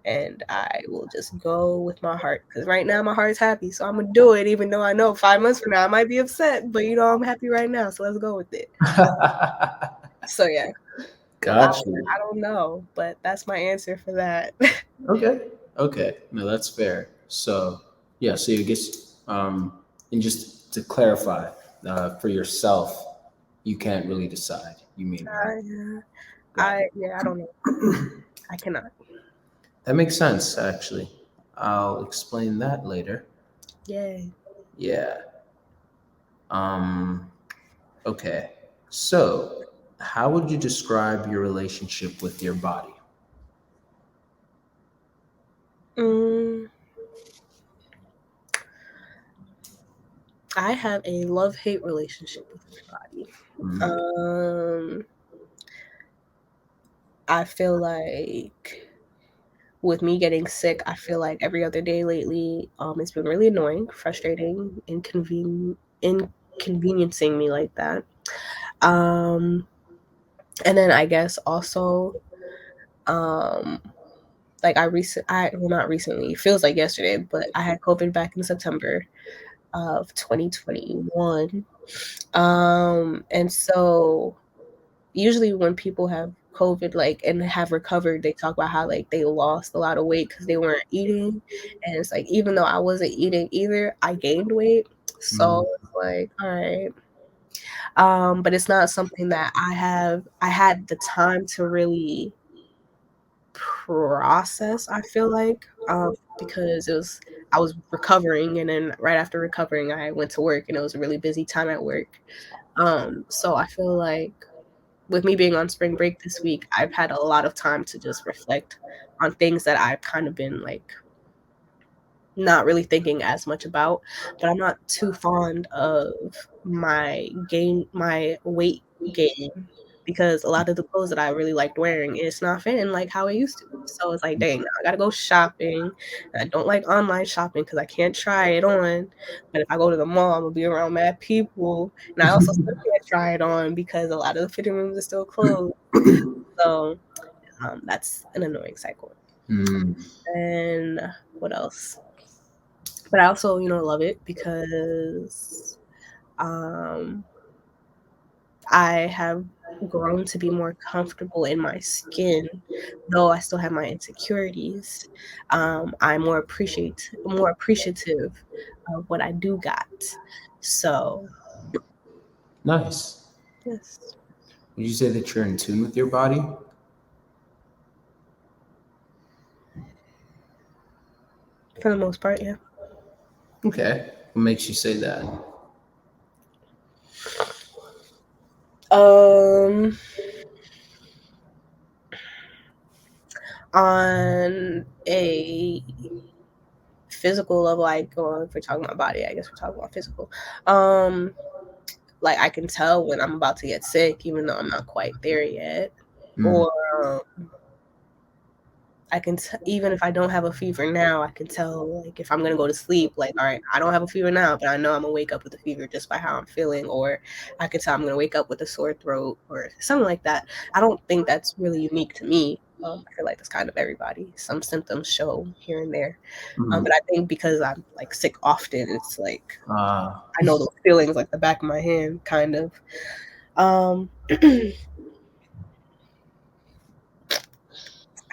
And I will just go with my heart because right now my heart's happy, so I'm gonna do it, even though I know 5 months from now I might be upset, but I'm happy right now, so let's go with it. So yeah, I, Got you. I don't know, but that's my answer for that. Okay. Okay. No, that's fair. So, yeah. So you guess, and just to clarify, for yourself, you can't really decide. You mean, right? Yeah, Got it. yeah, I don't know. I cannot. That makes sense, actually. I'll explain that later. Yay. Yeah. Um. Okay. So, how would you describe your relationship with your body? Mm, I have a love-hate relationship with my body. I feel like with me getting sick, I feel like every other day lately, it's been really annoying, frustrating, inconveniencing me like that. And then I guess also, like well, not recently, it feels like yesterday, but I had COVID back in September of 2021. And so usually when people have COVID, like, and have recovered, they talk about how, like, they lost a lot of weight because they weren't eating, and it's like, even though I wasn't eating either, I gained weight, so it's like, alright. But it's not something that I had the time to really process, I feel like, because I was recovering, and then right after recovering, I went to work, and it was a really busy time at work. So I feel like with me being on spring break this week, I've had a lot of time to just reflect on things that I've kind of been like not really thinking as much about, but I'm not too fond of my weight gain because a lot of the clothes that I really liked wearing, it's not fitting like how it used to. So it's like, dang, now I gotta go shopping. And I don't like online shopping because I can't try it on. But if I go to the mall, I'm gonna be around mad people. And I also still can't try it on because a lot of the fitting rooms are still closed. So that's an annoying cycle. And what else? But I also, love it because um, I have grown to be more comfortable in my skin, though I still have my insecurities. I'm more appreciative of what I do got. So Nice. yes, Would you say that you're in tune with your body? for the most part, yeah. Okay. What makes you say that? Um, on a physical level, if we're talking about body, I guess we're talking about physical. Like I can tell when I'm about to get sick, even though I'm not quite there yet. Or even if I don't have a fever now, I can tell like if I'm gonna go to sleep, like, all right, I don't have a fever now, but I know I'm gonna wake up with a fever just by how I'm feeling. Or I can tell I'm gonna wake up with a sore throat or something like that. I don't think that's really unique to me. I feel like that's kind of everybody. Some symptoms show here and there. But I think because I'm like sick often, it's like I know those feelings like the back of my hand, kind of. Um,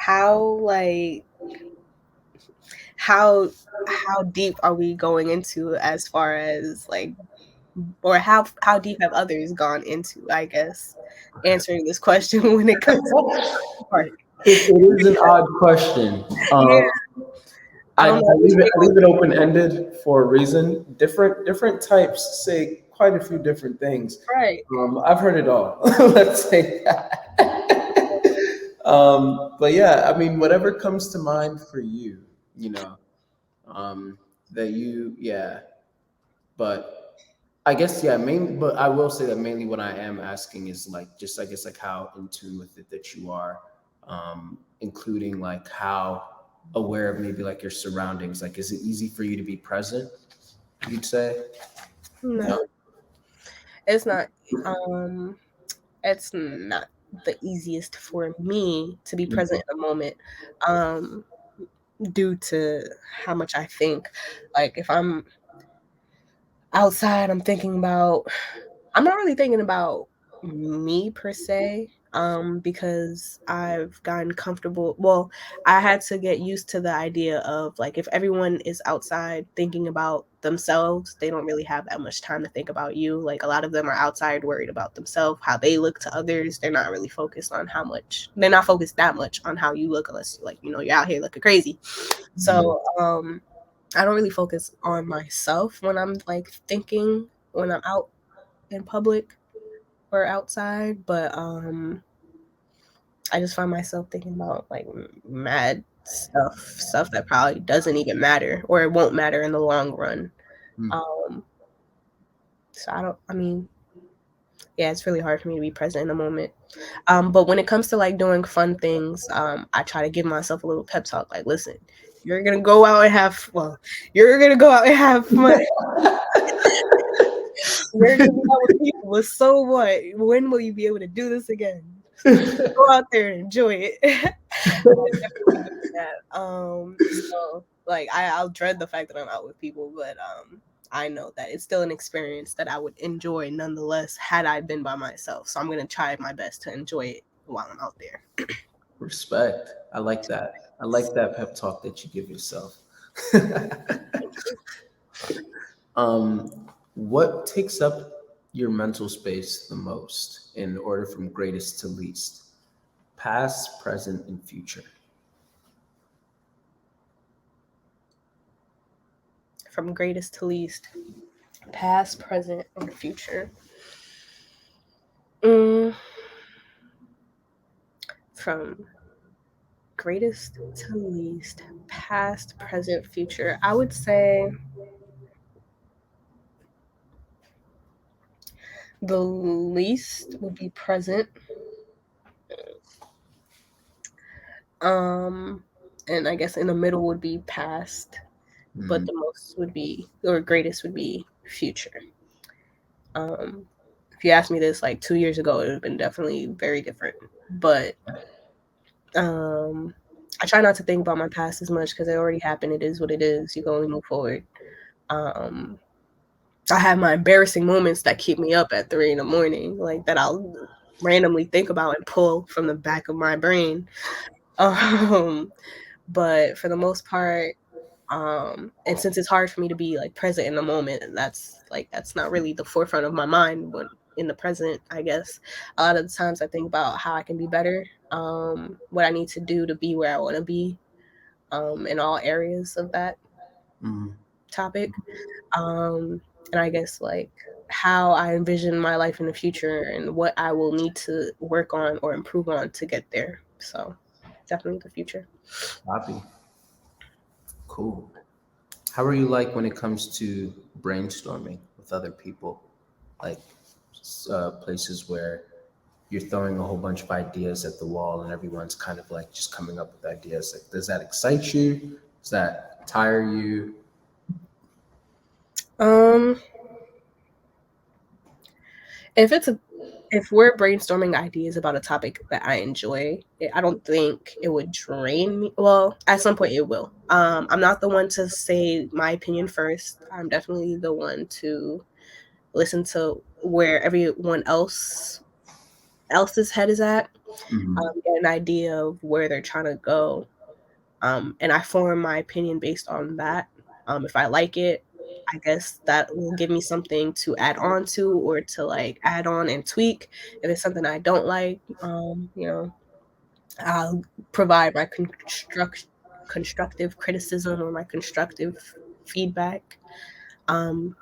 how like how how deep are we going into as far as like, or how deep have others gone into, I guess, answering this question when it comes to the part? It is an odd question. Yeah, I I don't know which way I leave it open ended for a reason. Different types say quite a few different things. right. I've heard it all. Let's say that. But yeah, I mean, whatever comes to mind for you, you know, that you, yeah. But I guess, yeah, mainly, but I will say that mainly what I am asking is like, just, I guess, like how in tune with it that you are, including like how aware of maybe like your surroundings. Like, is it easy for you to be present, you'd say? No, No? it's not. Um, it's not the easiest for me to be present in the moment. Um, due to how much I think. Like if I'm outside, I'm not really thinking about me per se, because I've gotten comfortable. Well, I had to get used to the idea of like if everyone is outside thinking about themselves, they don't really have that much time to think about you. Like a lot of them are outside worried about themselves, how they look to others. They're not really focused on they're not focused that much on how you look unless like, you're out here looking crazy. So, I don't really focus on myself when I'm like thinking when I'm out in public or outside, but I just find myself thinking about like mad stuff that probably doesn't even matter or it won't matter in the long run. Um So yeah, it's really hard for me to be present in the moment. But when it comes to like doing fun things, I try to give myself a little pep talk. Like, listen, you're gonna go out and have you're gonna go out and have fun. You're gonna be out with people, but so what? When will you be able to do this again? Go out there and enjoy it. I definitely do that. So like I'll dread the fact that I'm out with people, but I know that it's still an experience that I would enjoy nonetheless had I been by myself. So I'm gonna try my best to enjoy it while I'm out there. Respect. I like that. I like that pep talk that you give yourself. What takes up your mental space the most in order from greatest to least? Past, present, and future. From greatest to least, past, present, and future. Mm, from greatest to least, past, present, future. I would say the least would be present. Um, and I guess in the middle would be past, but Mm, the most would be, or greatest would be future. Um, if you asked me this like 2 years ago, it would have been definitely very different. But um, I try not to think about my past as much because it already happened. It is what it is. You can only move forward. Um, I have my embarrassing moments that keep me up at 3 in the morning, like that I'll randomly think about and pull from the back of my brain. Um, but for the most part, and since it's hard for me to be like present in the moment, and that's not really the forefront of my mind when in the present, I guess. A lot of the times I think about how I can be better, what I need to do to be where I want to be, in all areas of that mm, topic. Um, and I guess like how I envision my life in the future and what I will need to work on or improve on to get there. So definitely the future. copy. Cool. How are you like when it comes to brainstorming with other people? Like places where you're throwing a whole bunch of ideas at the wall and everyone's kind of like just coming up with ideas. Like, does that excite you? Does that tire you? Um, if it's a if we're brainstorming ideas about a topic that I enjoy, I don't think it would drain me. Well, at some point it will. I'm not the one to say my opinion first. I'm definitely the one to listen to where everyone else's head is at, Mhm. get an idea of where they're trying to go, and I form my opinion based on that. If I like it, I guess that will give me something to add on to or to like add on and tweak. If it's something I don't like, I'll provide my constructive criticism or my constructive feedback. Um,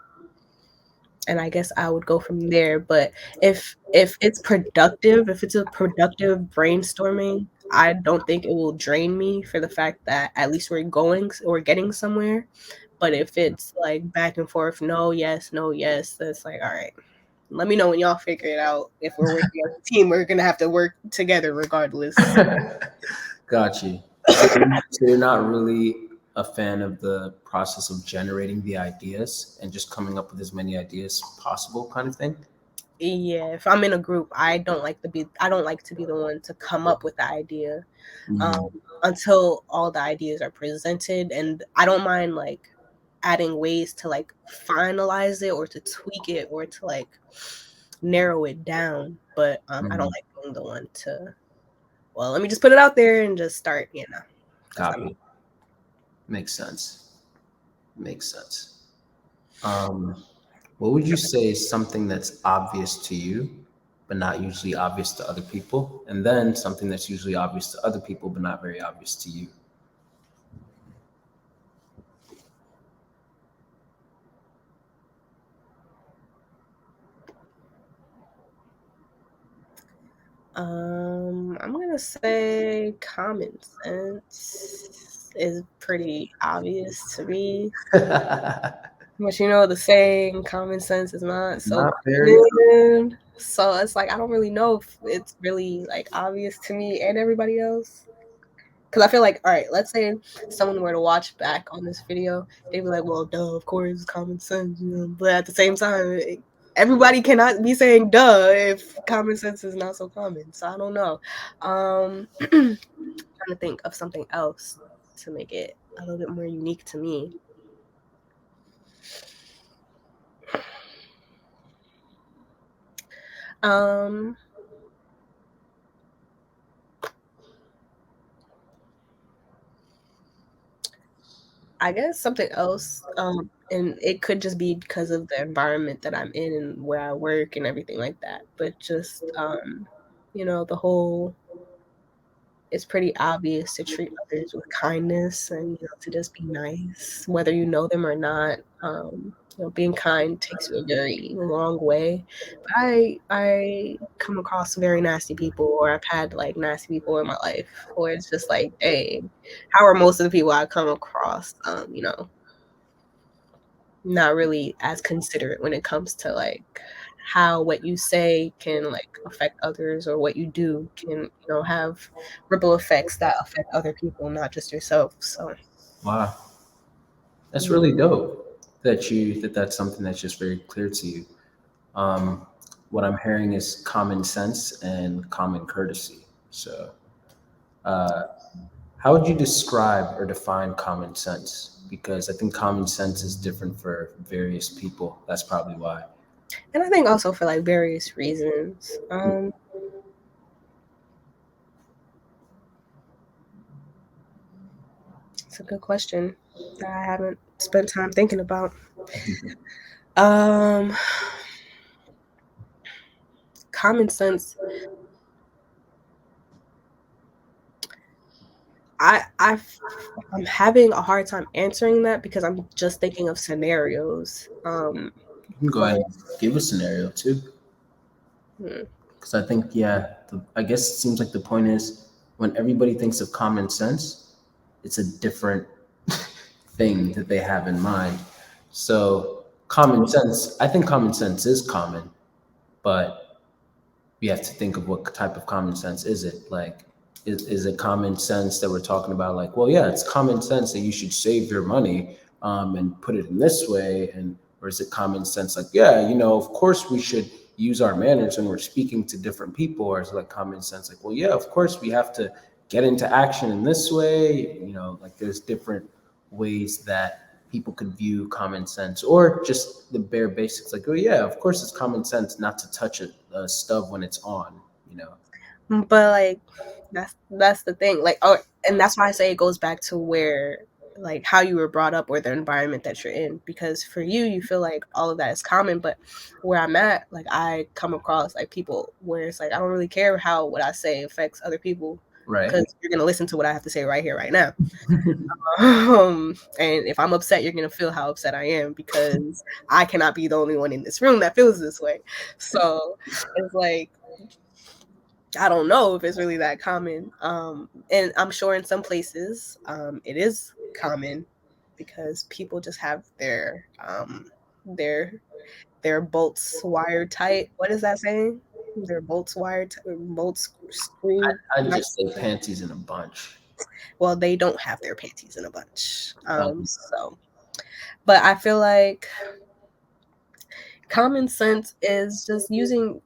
and I guess I would go from there. But if it's productive, if it's a productive brainstorming, I don't think it will drain me for the fact that at least we're going or getting somewhere. But if it's like back and forth, no, yes, that's like, all right. Let me know when y'all figure it out. If we're working as a team, we're gonna have to work together regardless. Got you. So you're not really a fan of the process of generating the ideas and just coming up with as many ideas possible, kind of thing. Yeah, if I'm in a group, I don't like to be the one to come up with the idea, um, Mm, until all the ideas are presented, and I don't mind like adding ways to like finalize it or to tweak it or to like narrow it down. But I don't mm, like being the one to, well, let me just put it out there and just start. That's not me. copy. Makes sense. Makes sense. Um, what would you say is something that's obvious to you, but not usually obvious to other people? And then something that's usually obvious to other people, but not very obvious to you? I'm gonna say common sense is pretty obvious to me. But you know the saying, common sense is not so Not very. common. So it's like I don't really know if it's really like obvious to me and everybody else. Because I feel like, all right, let's say someone were to watch back on this video, they'd be like, well, duh, of course, it's common sense. You know? But at the same time, everybody cannot be saying duh if common sense is not so common. So I don't know. Trying to think of something else to make it a little bit more unique to me. Um, I guess something else, and it could just be because of the environment that I'm in and where I work and everything like that. But just, the whole it's pretty obvious to treat others with kindness and to just be nice, whether you know them or not. Being kind takes you a very long way. But I come across very nasty people, or I've had like nasty people in my life, where it's just like, dang, how are most of the people I come across, not really as considerate when it comes to like how what you say can like affect others, or what you do can have ripple effects that affect other people, not just yourself. So Wow, that's yeah. really dope that's something that's just very clear to you. Um, what I'm hearing is common sense and common courtesy. So, uh, how would you describe or define common sense? Because I think common sense is different for various people. That's probably why. And I think also for like various reasons. It's a good question that I haven't spent time thinking about. um Common sense, I'm having a hard time answering that because I'm just thinking of scenarios. You can go But ahead and give a scenario too. hmm, Because I think, yeah, I guess it seems like the point is when everybody thinks of common sense, it's a different thing that they have in mind. So, common sense, I think common sense is common, but we have to think of what type of common sense is it? Like, is it common sense that we're talking about? Like, well, yeah, it's common sense that you should save your money and put it in this way, and or is it common sense like, yeah, of course we should use our manners when we're speaking to different people, or is it like common sense like, well, yeah, of course we have to get into action in this way, like there's different ways that people could view common sense, or just the bare basics like, oh yeah, of course it's common sense not to touch a stove when it's on. but like that's the thing. Like, oh, and that's why I say it goes back to where like how you were brought up or the environment that you're in. Because for you, you feel like all of that is common, but where I'm at, like I come across like people where it's like I don't really care how what I say affects other people, Right. because you're gonna listen to what I have to say right here, right now. And if I'm upset, you're gonna feel how upset I am, because I cannot be the only one in this room that feels this way. So it's like I don't know if it's really that common. And I'm sure in some places, it is common because people just have their their bolts wired tight. What is that saying? Their bolts wired, bolts screwed. I'd just say panties in a bunch. Well, they don't have their panties in a bunch. Um, But I feel like common sense is just using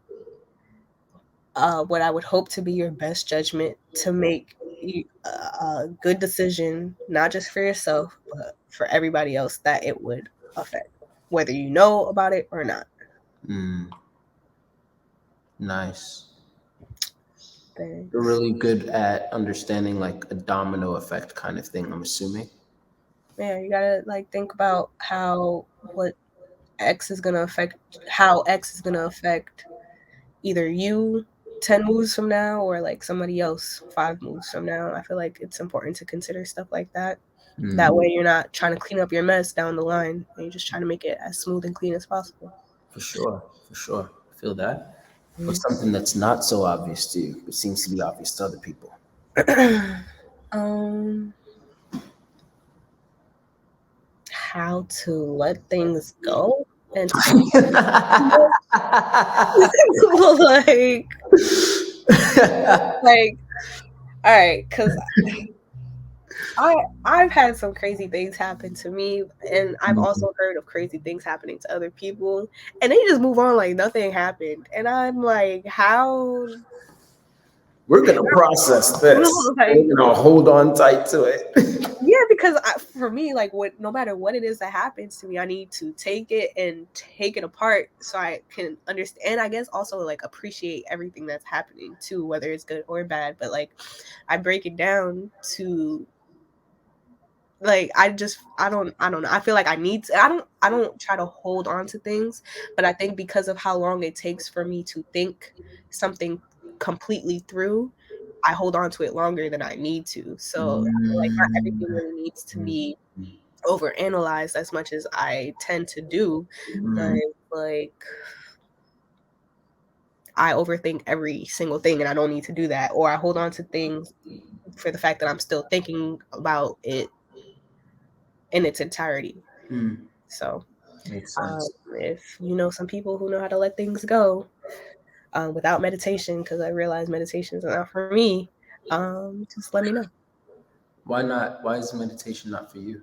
what I would hope to be your best judgment to make a good decision, not just for yourself, but for everybody else that it would affect, whether you know about it or not. mm, nice. You're Thanks. really good at understanding like a domino effect kind of thing, I'm assuming. Yeah, you gotta like think about what X is gonna affect, how X is gonna affect either you 10 moves from now or like somebody else 5 moves from now. I feel like it's important to consider stuff like that. That Mm, way you're not trying to clean up your mess down the line, and you're just trying to make it as smooth and clean as possible. for sure, for sure. I feel that. What's Mhm. something that's not so obvious to you, but seems to be obvious to other people? um how to let things go and like all right, because I've had some crazy things happen to me, and I've also heard of crazy things happening to other people, and they just move on like nothing happened, and I'm like, how? We're gonna process this. Like, We're gonna hold on tight to it. yeah, because for me, like, no matter what it is that happens to me, I need to take it and take it apart so I can understand, and I guess also like appreciate everything that's happening too, whether it's good or bad. But like, I break it down to like I don't know. I feel like I need to I don't try to hold on to things, but I think because of how long it takes for me to think something completely through, I hold on to it longer than I need to. So I feel like not everything really needs to be overanalyzed as much as I tend to do. But like I overthink every single thing and I don't need to do that. Or I hold on to things for the fact that I'm still thinking about it in its entirety. So Makes sense. if you know some people who know how to let things go without meditation, because I realize meditation is not for me, just let me know. Why not? Why is meditation not for you?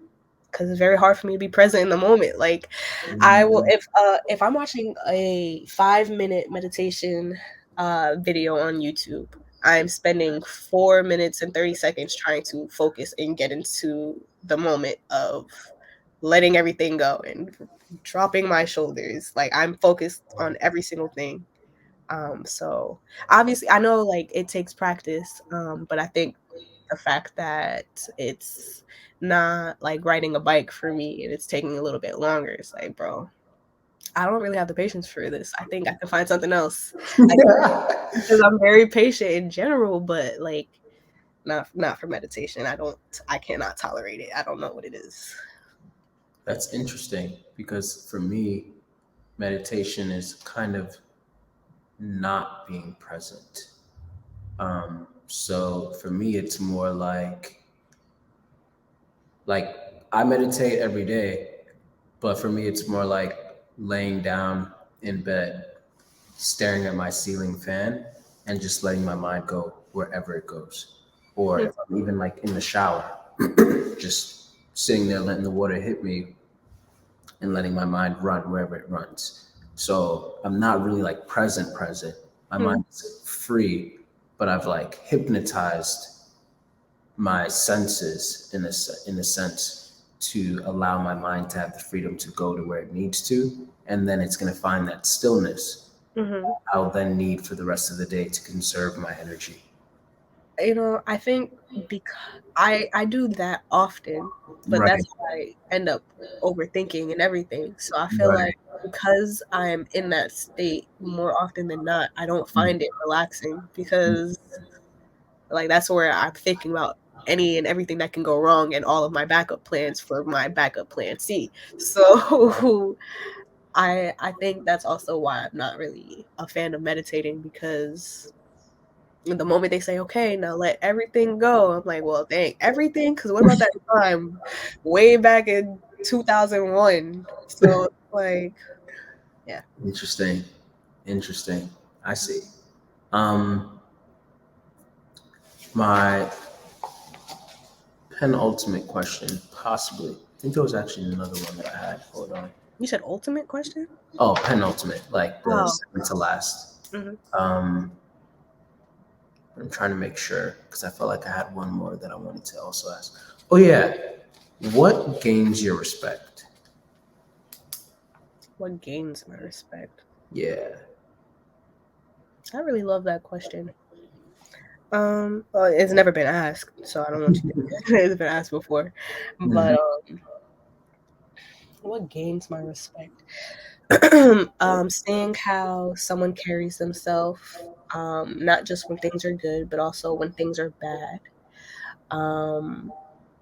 Because it's very hard for me to be present in the moment. Like I will if I'm watching a 5-minute meditation video on YouTube, I'm spending 4 minutes and 30 seconds trying to focus and get into the moment of letting everything go and dropping my shoulders. Like I'm focused on every single thing. So obviously I know like it takes practice, but I think the fact that it's not like riding a bike for me and it's taking a little bit longer, it's like, bro, I don't really have the patience for this. I think I can find something else. Because I'm very patient in general, but like not for meditation. I cannot tolerate it. I don't know what it is. That's interesting because for me, meditation is kind of not being present. So for me, it's more like I meditate every day, but for me, it's more like laying down in bed, staring at my ceiling fan, and just letting my mind go wherever it goes. Or if I'm even like in the shower, just sitting there letting the water hit me and letting my mind run wherever it runs. So I'm not really like present. My mind is free, but I've like hypnotized my senses in a sense to allow my mind to have the freedom to go to where it needs to, and then it's going to find that stillness. I'll then need for the rest of the day to conserve my energy. You know, I think because I do that often, but Right. that's how I end up overthinking and everything. So I feel Right. like because I'm in that state more often than not, I don't find it relaxing because like that's where I'm thinking about any and everything that can go wrong and all of my backup plans for my backup plan C. So I think that's also why I'm not really a fan of meditating, because the moment they say, okay, now let everything go, I'm like, well, dang, everything? Because what about that time way back in 2001? So, like, yeah. Interesting. I see. Um, my penultimate question, possibly. I think there was actually another one that I had. Hold on. You said ultimate question? Oh, penultimate, like the Oh. second to last. I'm trying to make sure because I felt like I had one more that I wanted to also ask. Oh yeah, what gains your respect? What gains my respect? Yeah. I really love that question. Well, it's never been asked, so I don't want you to. It's been asked before, but what gains my respect? Seeing how someone carries themselves, not just when things are good, but also when things are bad.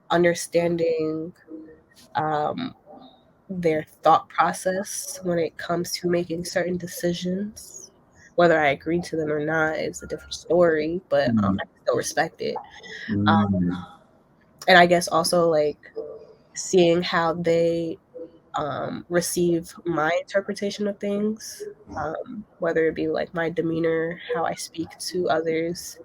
Understanding um, their thought process when it comes to making certain decisions. Whether I agree to them or not is a different story, but I still respect it. Um, and I guess also like seeing how they receive my interpretation of things, whether it be like my demeanor, how I speak to others,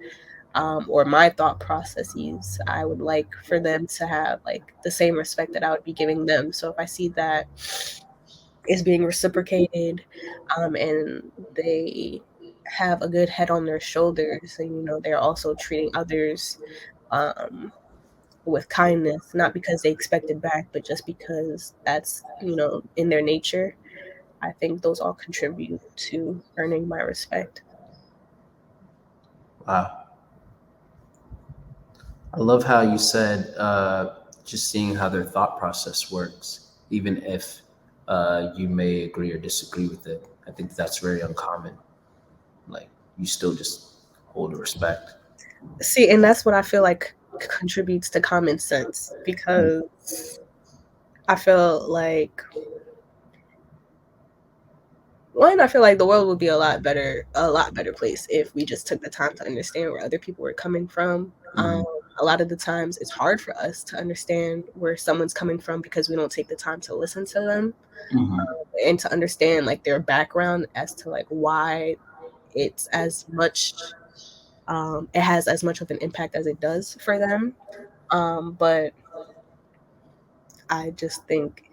or my thought processes. I would like for them to have like the same respect that I would be giving them. So if I see that is being reciprocated, and they have a good head on their shoulders, and they're also treating others um, with kindness, not because they expect it back, but just because that's in their nature. I think those all contribute to earning my respect. Wow. I love how you said just seeing how their thought process works, even if you may agree or disagree with it. I think that's very uncommon. Like, you still just hold a respect. See, and that's what I feel like contributes to common sense, because I feel like I feel like the world would be a lot better place if we just took the time to understand where other people were coming from. Mhm. A lot of the times it's hard for us to understand where someone's coming from because we don't take the time to listen to them, Mhm. and to understand like their background as to like why it's as much it has as much of an impact as it does for them. But I just think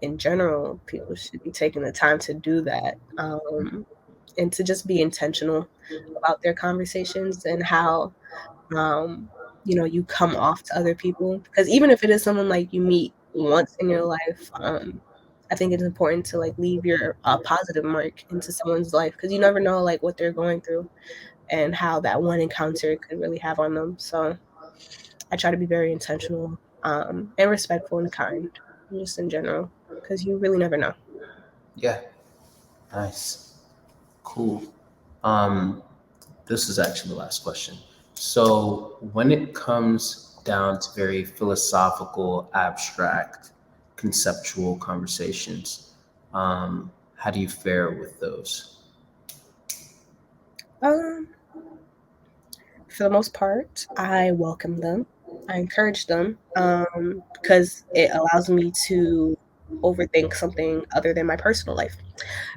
in general, people should be taking the time to do that, and to just be intentional about their conversations and how you come off to other people. Because even if it is someone like you meet once in your life, I think it's important to like leave your positive mark into someone's life, because you never know like what they're going through and how that one encounter could really have on them. So I try to be very intentional, and respectful and kind, just in general, because you really never know. Yeah. Nice. Cool. Um, this is actually the last question. So, when it comes down to very philosophical, abstract, conceptual conversations, how do you fare with those? Um, for the most part, I welcome them. I encourage them, because it allows me to overthink something other than my personal life.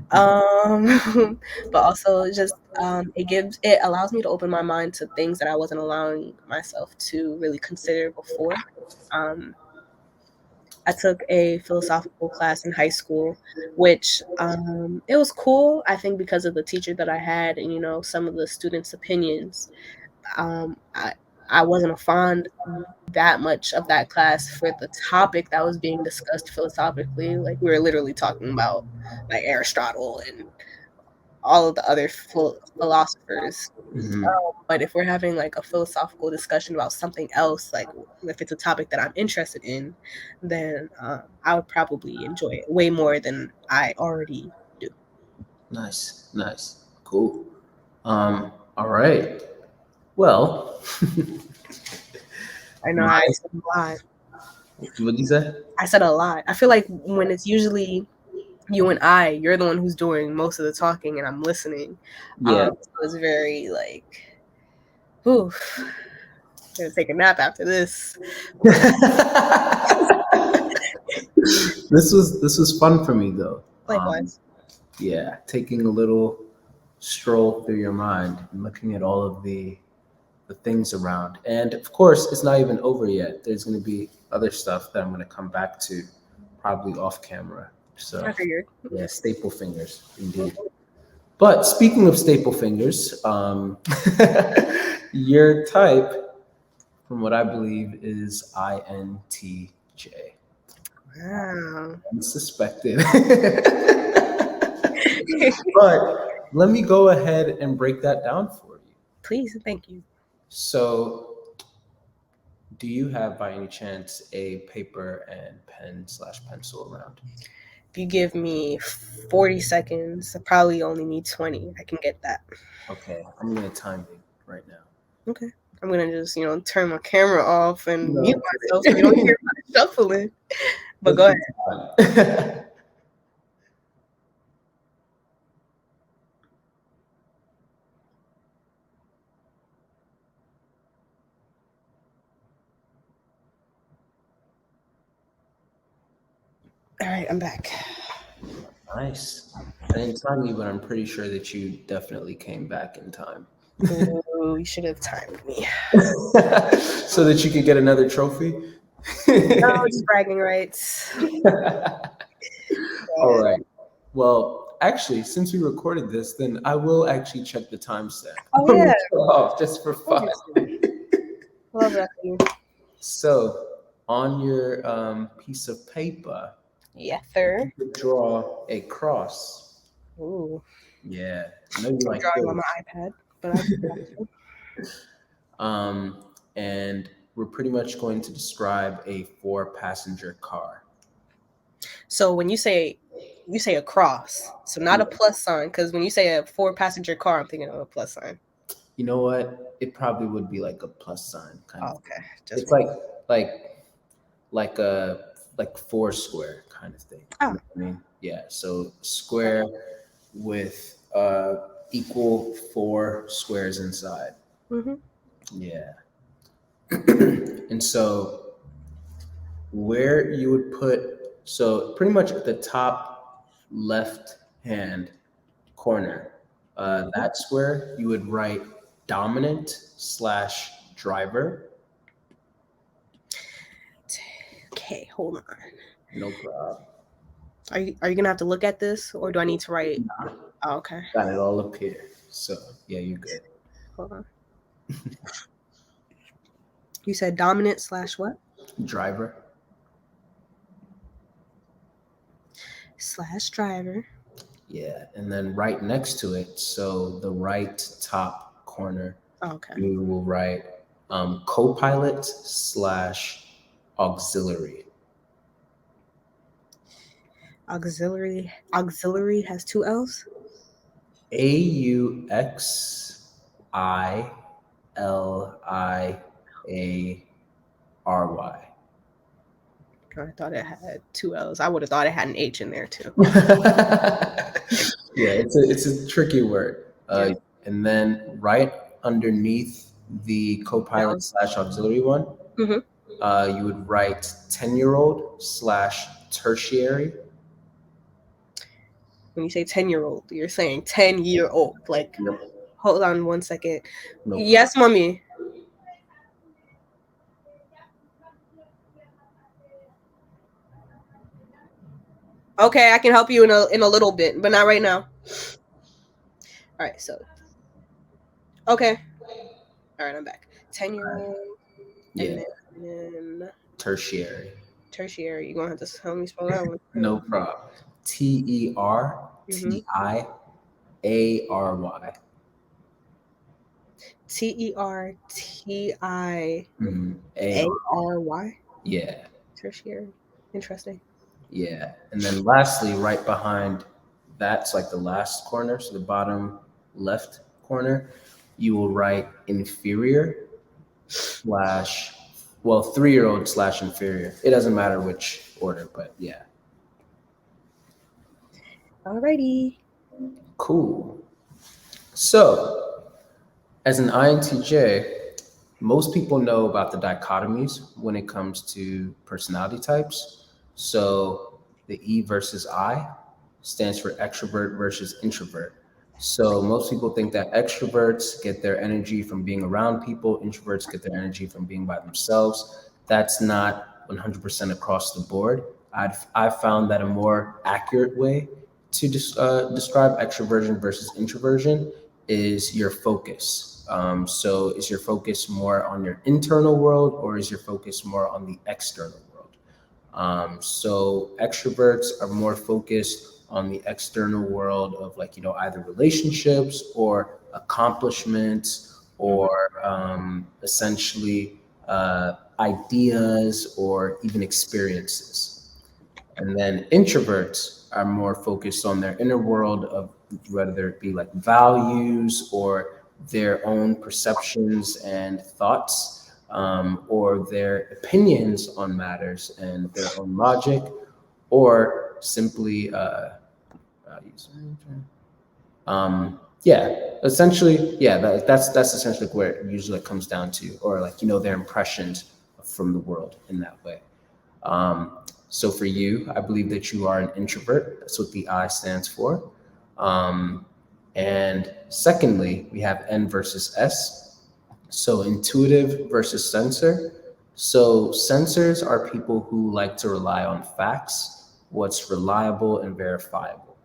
But also just it allows me to open my mind to things that I wasn't allowing myself to really consider before. Um, I took a philosophical class in high school, which it was cool. I think because of the teacher that I had, and some of the students' opinions. Um, I I wasn't a fond that much of that class for the topic that was being discussed philosophically. Like we were literally talking about like Aristotle and all of the other philosophers. Mhm. But if we're having like a philosophical discussion about something else, like if it's a topic that I'm interested in, then I would probably enjoy it way more than I already do. Nice, nice, cool. All right. Well, I know I my, said a lot. what did you say? I said a lot. I feel like when it's usually you and you're the one who's doing most of the talking and I'm listening. Yeah. So it's very like, whew, gonna take a nap after this. This was fun for me though. Likewise. Yeah, taking a little stroll through your mind and looking at all of the things around. And of course, it's not even over yet. There's going to be other stuff that I'm going to come back to, probably off camera. So, I figured. yeah, staple fingers, indeed. But speaking of staple fingers, your type, from what I believe, is INTJ. Wow. Unsuspected. But let me go ahead and break that down for you. Please, thank you. So, do you have by any chance a paper and pen/pencil around? If you give me 40 seconds, I probably only need 20. I can get that. Okay, I'm gonna time you right now. Okay. I'm gonna just, turn my camera off and mute No, myself so you don't hear my shuffling. But go take ahead. your time. All right, I'm back. Nice. I didn't time you, but I'm pretty sure that you definitely came back in time. Ooh, you should have timed me. So that you could get another trophy? No, just bragging rights. All right. Well, actually, since we recorded this, then I will actually check the timestamp. Oh, yeah. Off just for fun. Love that for you. So, on your piece of paper, Yeah, sir. you could draw a cross. Ooh. Yeah, I know you I'm like drawing on those. my iPad, but I can And we're pretty much going to describe a 4-passenger car. So when you say a cross, so not a plus sign, because when you say a 4-passenger car, I'm thinking of a plus sign. You know what? It probably would be like a plus sign kind of. Okay. It's like a four square kind of thing. Oh. You know what I mean? Yeah. So square with equal 4 squares inside. Mm-hmm. Yeah. And so where you would put, so pretty much at the top left hand corner, that square, you would write dominant/driver. Okay, hold on. No problem. Are you gonna have to look at this, or do I need to write? Oh, okay. Got it all up here. So yeah, you're good. Hold on. You said dominant/what? Driver. /driver. Yeah, and then right next to it, so the right top corner, Okay. you will write co-pilot/auxiliary. Auxiliary has 2 L's. AUXILIARY. I thought it had 2 L's. I would have thought it had an H in there too. Yeah, it's a tricky word. Yeah. And then right underneath the co-pilot/auxiliary one, Mhm. You would write 10-year-old/tertiary. When you say 10-year-old, you're saying 10-year-old. Like, Yep. hold on one second. No Yes, mommy. Okay, I can help you in a little bit, but not right now. All right, so. Okay. All right, I'm back. 10-year-old. Yeah. And then Tertiary. Tertiary. You're going to have to help me spell that one. No problem. TERTIARY. TERTIARY. Yeah. Tertiary. Interesting. Yeah. And then lastly, right behind that's like the last corner, so the bottom left corner, you will write inferior / 3-year-old/inferior. It doesn't matter which order, but yeah. Alrighty. Cool. So, as an INTJ, most people know about the dichotomies when it comes to personality types. So, the E versus I stands for extrovert versus introvert. So, most people think that extroverts get their energy from being around people, introverts get their energy from being by themselves. That's not 100% across the board. I've found that a more accurate way to describe extroversion versus introversion is your focus. So is your focus more on your internal world, or is your focus more on the external world? So extroverts are more focused on the external world of either relationships or accomplishments or essentially ideas or even experiences. And then introverts are more focused on their inner world of whether it be like values or their own perceptions and thoughts, or their opinions on matters and their own logic, or simply essentially, that's essentially where it usually comes down to, or their impressions from the world in that way. So for you, I believe that you are an introvert. That's what the I stands for. And secondly, we have N versus S. So intuitive versus sensor. So sensors are people who like to rely on facts, what's reliable and verifiable,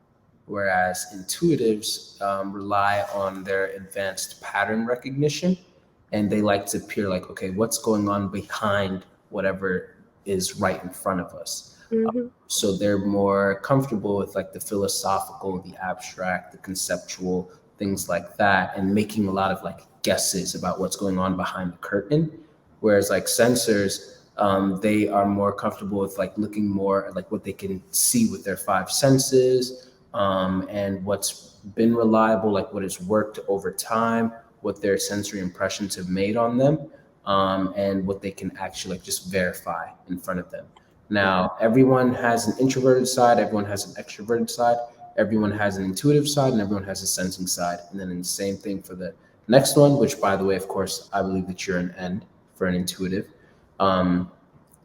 whereas intuitives rely on their advanced pattern recognition, and they like to peer like, okay, what's going on behind whatever is right in front of us. So they're more comfortable with like the philosophical, the abstract, the conceptual, things like that, and making a lot of like guesses about what's going on behind the curtain. Whereas like sensors, they are more comfortable with like looking more at like what they can see with their five senses, and what's been reliable, like what has worked over time, what their sensory impressions have made on them, and what they can actually like just verify in front of them. Now, everyone has an introverted side, everyone has an extroverted side, everyone has an intuitive side, and everyone has a sensing side. And then the same thing for the next one, which by the way, of course, I believe that you're an N for an intuitive. The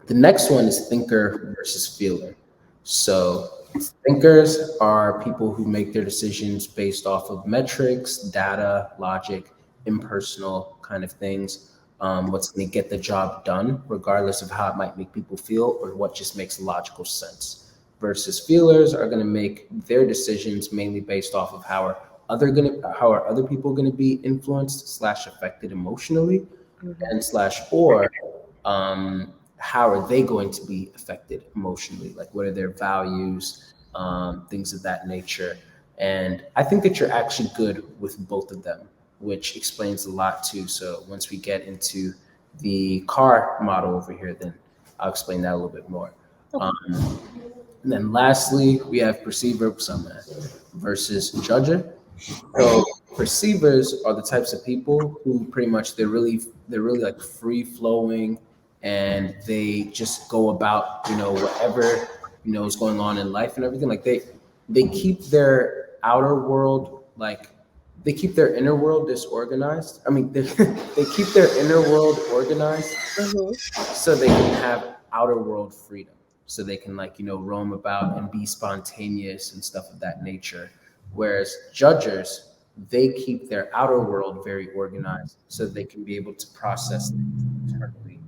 next one is thinker versus feeler. So thinkers are people who make their decisions based off of metrics, data, logic, impersonal kind of things. What's going to get the job done, regardless of how it might make people feel or what just makes logical sense. Versus feelers are going to make their decisions mainly based off of how are other people going to be influenced / affected emotionally, and / or how are they going to be affected emotionally? Like, what are their values, things of that nature. And I think that you're actually good with both of them, which explains a lot too. So once we get into the car model over here, then I'll explain that a little bit more. And then lastly, we have perceiver versus judger. So perceivers are the types of people who pretty much they're really like free flowing, and they just go about whatever is going on in life and everything. Like they keep their outer world like they keep their inner world disorganized. I mean, they keep their inner world organized so they can have outer world freedom. So they can roam about and be spontaneous and stuff of that nature. Whereas judgers, they keep their outer world very organized so they can be able to process things internally,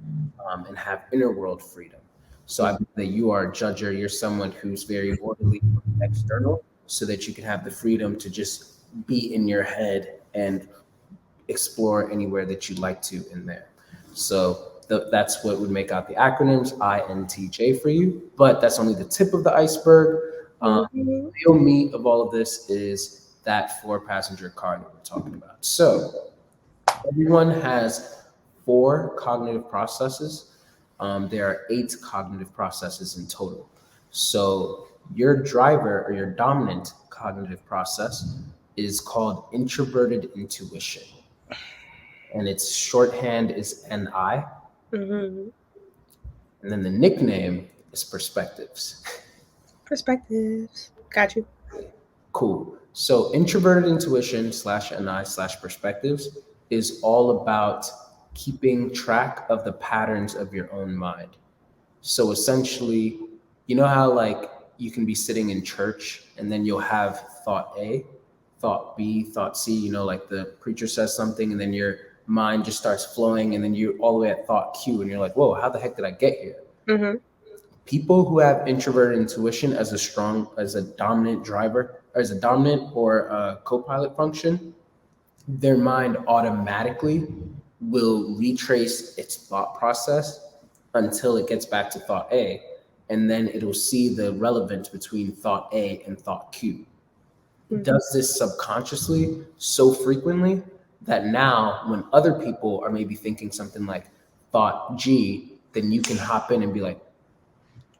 and have inner world freedom. So I believe that you are a judger. You're someone who's very orderly external so that you can have the freedom to just be in your head and explore anywhere that you'd like to in there. So that's what would make out the acronyms INTJ for you, but that's only the tip of the iceberg. The real meat of all of this is that 4-passenger car that we're talking about. So everyone has 4 cognitive processes. There are 8 cognitive processes in total. So your driver or your dominant cognitive process is called Introverted Intuition, and its shorthand is NI. And then the nickname is Perspectives. Perspectives. Got you. Cool. So Introverted Intuition / NI / Perspectives is all about keeping track of the patterns of your own mind. So essentially, you know how like you can be sitting in church and then you'll have thought A, thought B, thought C, like the preacher says something and then your mind just starts flowing and then you're all the way at thought Q and you're like, whoa, how the heck did I get here? People who have introverted intuition as a dominant driver, as a dominant or a co-pilot function, their mind automatically will retrace its thought process until it gets back to thought A, and then it'll see the relevance between thought A and thought Q. It does this subconsciously so frequently that now when other people are maybe thinking something like thought G, then you can hop in and be like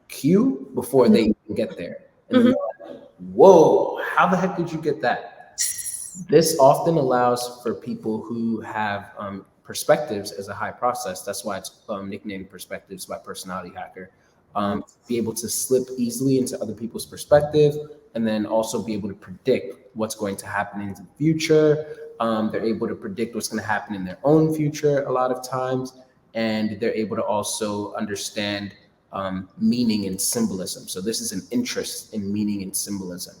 Q before they even get there. And then they're like, whoa, how the heck did you get that? This often allows for people who have perspectives as a high process. That's why it's nicknamed Perspectives by Personality Hacker. Be able to slip easily into other people's perspective, and then also be able to predict what's going to happen in the future. They're able to predict what's going to happen in their own future a lot of times, and they're able to also understand meaning and symbolism. So this is an interest in meaning and symbolism.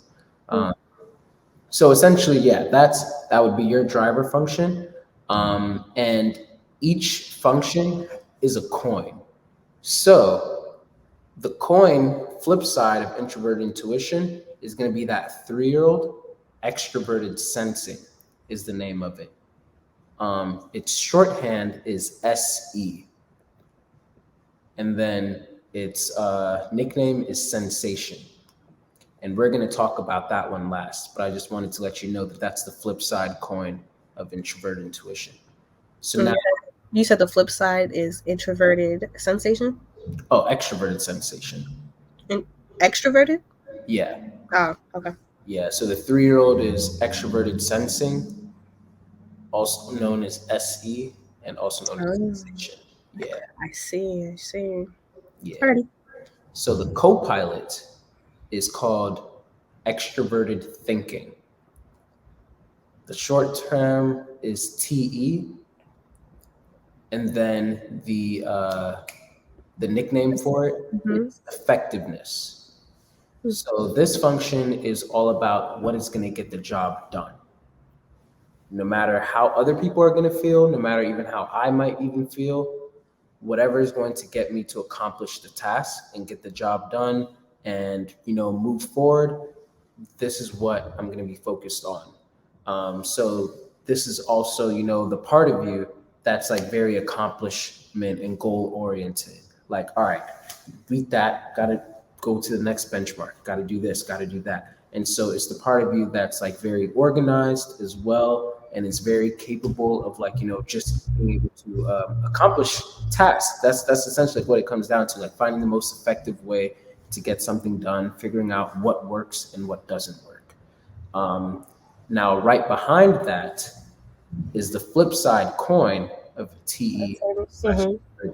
So essentially, yeah, that would be your driver function. And each function is a coin. So the coin flip side of introverted intuition is going to be that 3-year-old. Extroverted sensing is the name of it. Its shorthand is SE. And then its nickname is sensation. And we're going to talk about that one last, but I just wanted to let you know that that's the flip side coin of introverted intuition. So now, you said the flip side is introverted sensation? extroverted sensation. And extroverted? Yeah. Oh, okay. Yeah. So the 3-year-old is extroverted sensing, also known as SE, and also known as sensation. Yeah. I see. Yeah. Alrighty. So the co-pilot is called extroverted thinking. The short term is TE, and then the nickname for it is effectiveness. So this function is all about what is going to get the job done. No matter how other people are going to feel, no matter even how I might even feel, whatever is going to get me to accomplish the task and get the job done and move forward, this is what I'm going to be focused on. So this is also the part of you that's like very accomplishment and goal oriented. Like, all right, beat that, gotta go to the next benchmark, gotta do this, gotta do that. And so it's the part of you that's like very organized as well, and is very capable of just being able to accomplish tasks. That's essentially what it comes down to, like finding the most effective way to get something done, figuring out what works and what doesn't work. Now, right behind that is the flip side coin of TE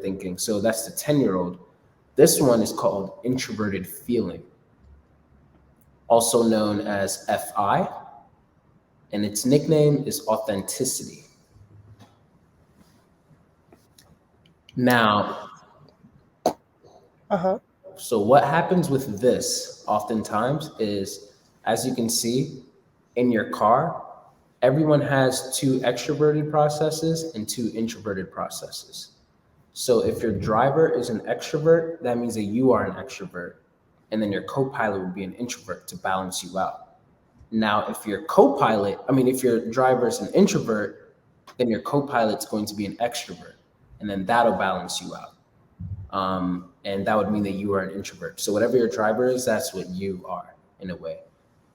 thinking. So that's the 10-year-old. This one is called introverted feeling, also known as FI, and its nickname is authenticity. Now, so what happens with this oftentimes is, as you can see in your car, everyone has 2 extroverted processes and 2 introverted processes. So if your driver is an extrovert, that means that you are an extrovert. And then your co-pilot would be an introvert to balance you out. Now, if your driver is an introvert, then your co-pilot's going to be an extrovert. And then that'll balance you out. And that would mean that you are an introvert. So whatever your driver is, that's what you are in a way.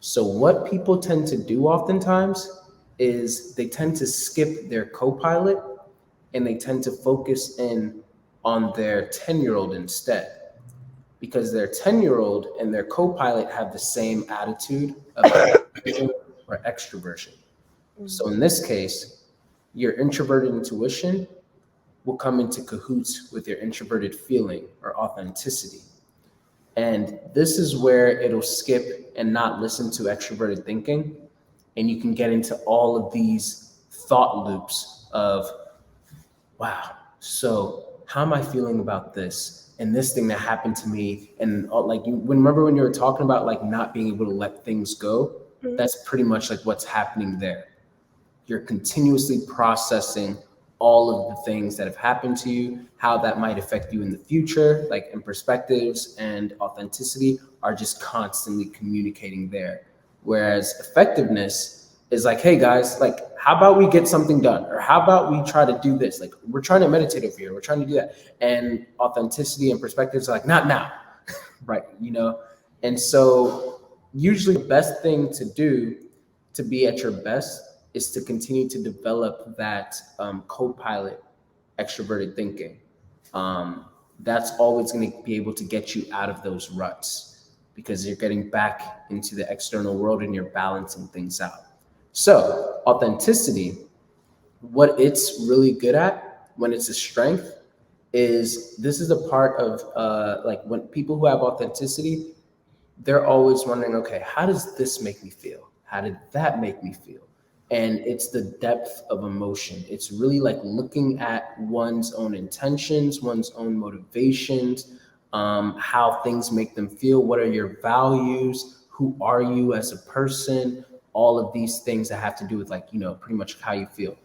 So what people tend to do oftentimes is they tend to skip their co-pilot and they tend to focus in on their 10-year-old instead, because their 10-year-old and their co-pilot have the same attitude of extroversion or extroversion. So in this case, your introverted intuition will come into cahoots with your introverted feeling or authenticity. And this is where it'll skip and not listen to extroverted thinking. And you can get into all of these thought loops of, wow, so how am I feeling about this and this thing that happened to me? And remember when you were talking about like not being able to let things go? That's pretty much like what's happening there. You're continuously processing all of the things that have happened to you, how that might affect you in the future, like in perspectives and authenticity are just constantly communicating there. Whereas effectiveness is like, hey guys, like, how about we get something done? Or how about we try to do this? Like, we're trying to meditate over here. We're trying to do that. And authenticity and perspectives are like, not now, right? And so usually the best thing to do to be at your best is to continue to develop that co-pilot extroverted thinking. That's always going to be able to get you out of those ruts because you're getting back into the external world and you're balancing things out. So authenticity, what it's really good at when it's a strength is this is a part of like when people who have authenticity, they're always wondering, okay, how does this make me feel? How did that make me feel? And it's the depth of emotion. It's really like looking at one's own intentions, one's own motivations, how things make them feel, what are your values, who are you as a person, all of these things that have to do with like, pretty much how you feel.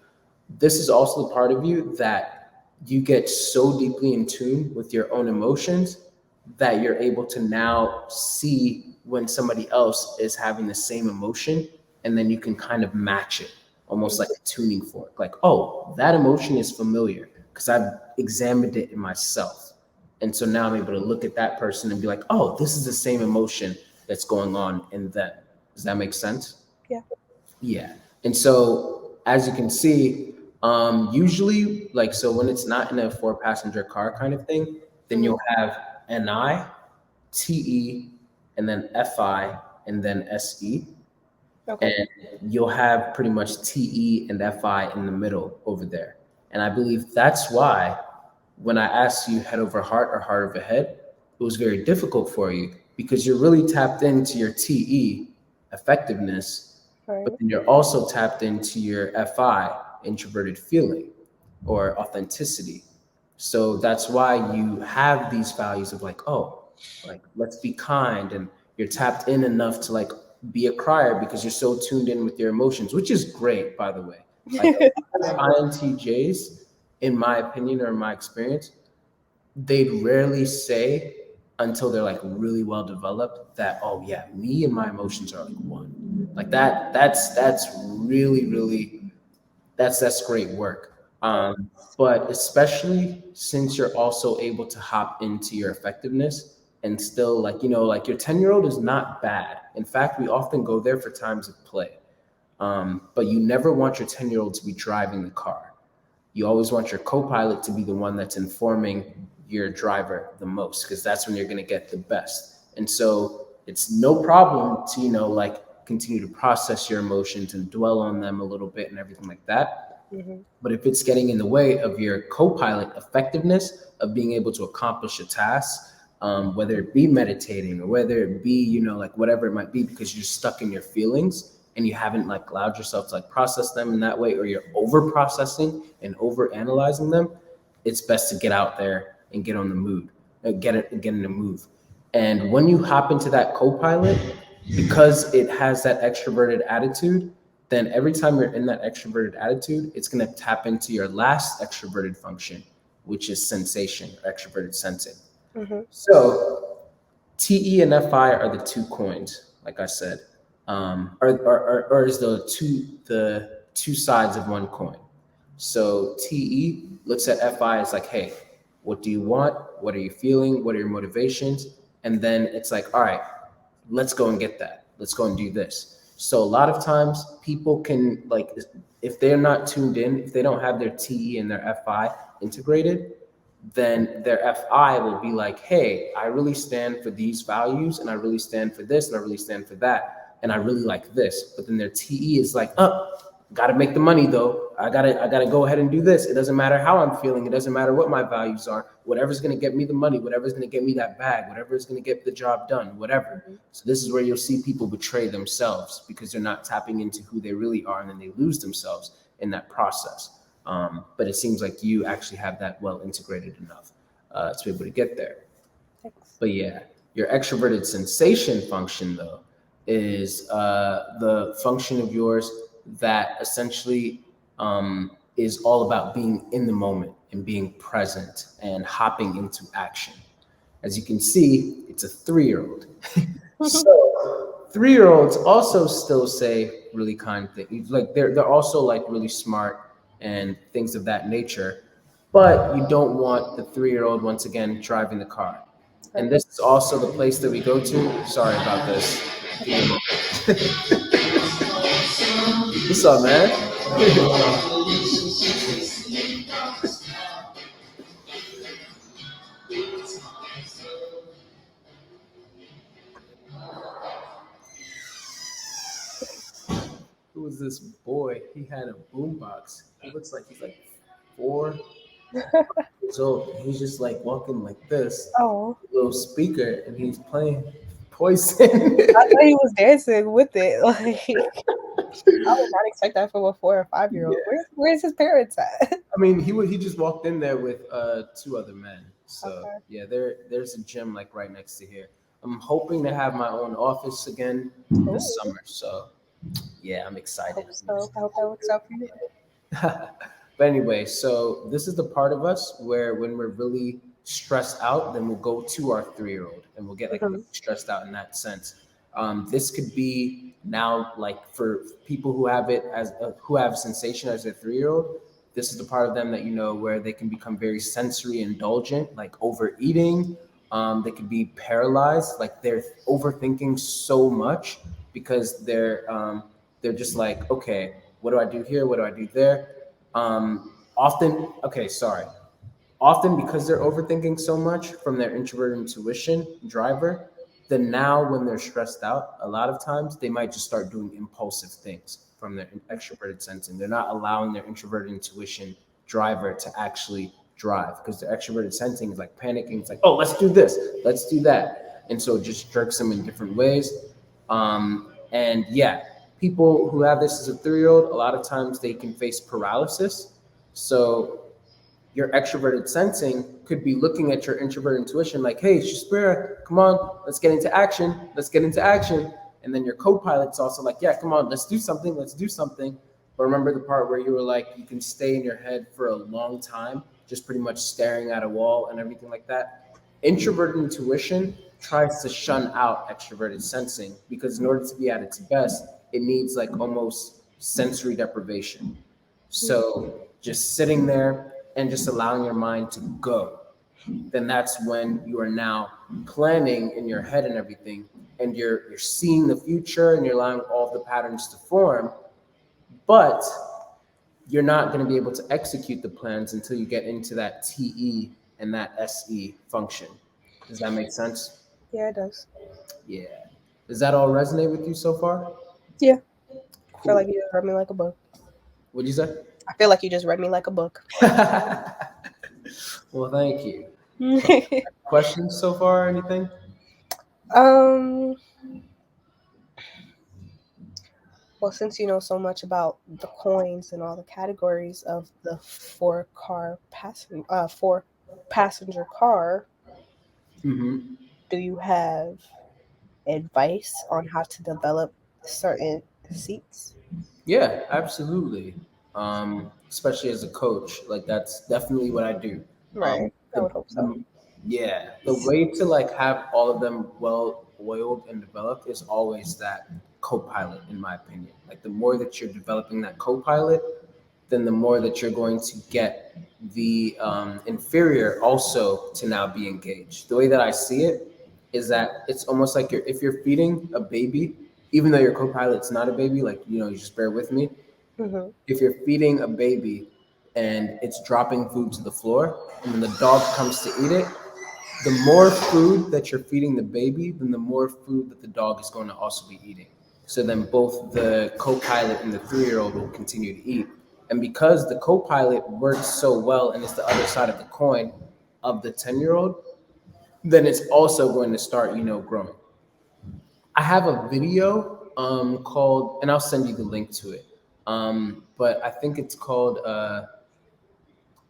This is also the part of you that you get so deeply in tune with your own emotions that you're able to now see when somebody else is having the same emotion, and then you can kind of match it, almost like a tuning fork. Like, oh, that emotion is familiar because I've examined it in myself. And so now I'm able to look at that person and be like, oh, this is the same emotion that's going on in them. Does that make sense? Yeah. Yeah. And so as you can see, usually like, so when it's not in a 4-passenger car kind of thing, then you'll have NI, TE, and then FI, and then SE. Okay. And you'll have pretty much TE and FI in the middle over there. And I believe that's why when I asked you head over heart or heart over head, it was very difficult for you because you're really tapped into your TE effectiveness, Right. but then you're also tapped into your FI introverted feeling or authenticity. So that's why you have these values of like, oh, like let's be kind, and you're tapped in enough to like be a crier because you're so tuned in with your emotions, which is great, by the way. Like INTJs, in my opinion or in my experience, they'd rarely say until they're like really well developed that, oh yeah, me and my emotions are like one. Like that's really, really that's great work. But especially since you're also able to hop into your effectiveness and still like, like your 10-year-old is not bad. In fact, we often go there for times of play. But you never want your 10-year-old to be driving the car. You always want your co-pilot to be the one that's informing your driver the most, because that's when you're going to get the best. And so it's no problem to, like continue to process your emotions and dwell on them a little bit and everything like that. But if it's getting in the way of your co-pilot effectiveness of being able to accomplish a task, whether it be meditating or whether it be, like whatever it might be, because you're stuck in your feelings and you haven't like allowed yourself to like process them in that way, or you're over processing and over analyzing them, it's best to get out there and get on the mood, get in the move. And when you hop into that co-pilot, because it has that extroverted attitude, then every time you're in that extroverted attitude, it's going to tap into your last extroverted function, which is sensation, or extroverted sensing. So TE and FI are the two coins, like I said, or is the two sides of one coin. So TE looks at FI as like, hey, what do you want? What are you feeling? What are your motivations? And then it's like, all right, let's go and get that. Let's go and do this. So a lot of times people can like, if they're not tuned in, if they don't have their TE and their FI integrated, then their FI will be like, hey, I really stand for these values, and I really stand for this, and I really stand for that, and I really like this. But then their TE is like, gotta make the money though. I gotta go ahead and do this. It doesn't matter how I'm feeling. It doesn't matter what my values are. Whatever's gonna get me the money, whatever's gonna get me that bag, whatever is gonna get the job done, whatever. So this is where you'll see people betray themselves because they're not tapping into who they really are, and then they lose themselves in that process. But it seems like you actually have that well integrated enough to be able to get there. Thanks. But yeah, your extroverted sensation function though is the function of yours that essentially is all about being in the moment and being present and hopping into action. As you can see, it's a 3-year-old. So 3-year-olds also still say really kind things. Like they're also like really smart and things of that nature. But you don't want the 3-year-old once again driving the car. And this is also the place that we go to. Sorry about this. What's up, man? Who was this boy? He had a boombox. He looks like he's like 4 years old. He's just like walking like this, Oh, little speaker, and he's playing Poison. I thought he was dancing with it. Like, I would not expect that from a 4 or 5-year-old. Yeah. Where's his parents at? I mean, he just walked in there with 2 other men. So Okay. yeah, there's a gym like right next to here. I'm hoping to have my own office again this Ooh, summer. So yeah, I'm I excited. hope so. I hope that works out for you. But anyway, so this is the part of us where when we're really stressed out, then we'll go to our 3-year-old and we'll get like really Mhm. stressed out in that sense. This could be now like for people who have it as who have sensation as their 3-year-old. This is the part of them that where they can become very sensory indulgent, like overeating. They could be paralyzed, like they're overthinking so much because they're just like, okay, what do I do here? What do I do there? Often because they're overthinking so much from their introverted intuition driver, then now when they're stressed out, a lot of times they might just start doing impulsive things from their extroverted sensing. They're not allowing their introverted intuition driver to actually drive because their extroverted sensing is like panicking. It's like, oh, let's do this, let's do that. And so it just jerks them in different ways. And yeah, people who have this as a 3-year-old, a lot of times they can face paralysis. So your extroverted sensing could be looking at your introverted intuition like, hey, Shospyra, come on, let's get into action. Let's get into action. And then your co-pilot's also like, yeah, come on, let's do something. Let's do something. But remember the part where you were like, you can stay in your head for a long time, just pretty much staring at a wall and everything like that. Introverted intuition tries to shun out extroverted sensing because in order to be at its best, it needs like almost sensory deprivation. So just sitting there and just allowing your mind to go, then that's when you are now planning in your head and everything, and you're seeing the future and you're allowing all of the patterns to form, but you're not going to be able to execute the plans until you get into that TE and that SE function. Does that make sense? Yeah, it does. Yeah. Does that all resonate with you so far? Yeah. I feel like Cool. you just read me like a book. What'd you say? I feel like you just read me like a book. Well, thank you. Questions so far? Anything? um. Well, since you know so much about the coins and all the categories of the four passenger car, Mm-hmm. do you have advice on how to develop certain seats? Yeah, absolutely. Especially as a coach, like that's definitely what I do. Um, Right. I the, would hope so. the yeah, the way to like have all of them well oiled and developed is always that co-pilot, in my opinion. Like the more that you're developing that co-pilot, then the more that you're going to get the inferior also to now be engaged. The way that I see it is that it's almost like if you're feeding a baby, even though your co-pilot's not a baby, like you just bear with me. Mm-hmm. If you're feeding a baby and it's dropping food to the floor, and then the dog comes to eat it, the more food that you're feeding the baby, then the more food that the dog is going to also be eating. So then both the co-pilot and the 3-year-old will continue to eat. And because the co-pilot works so well and it's the other side of the coin of the 10-year-old, then it's also going to start, growing. I have a video called, and I'll send you the link to it. But I think it's called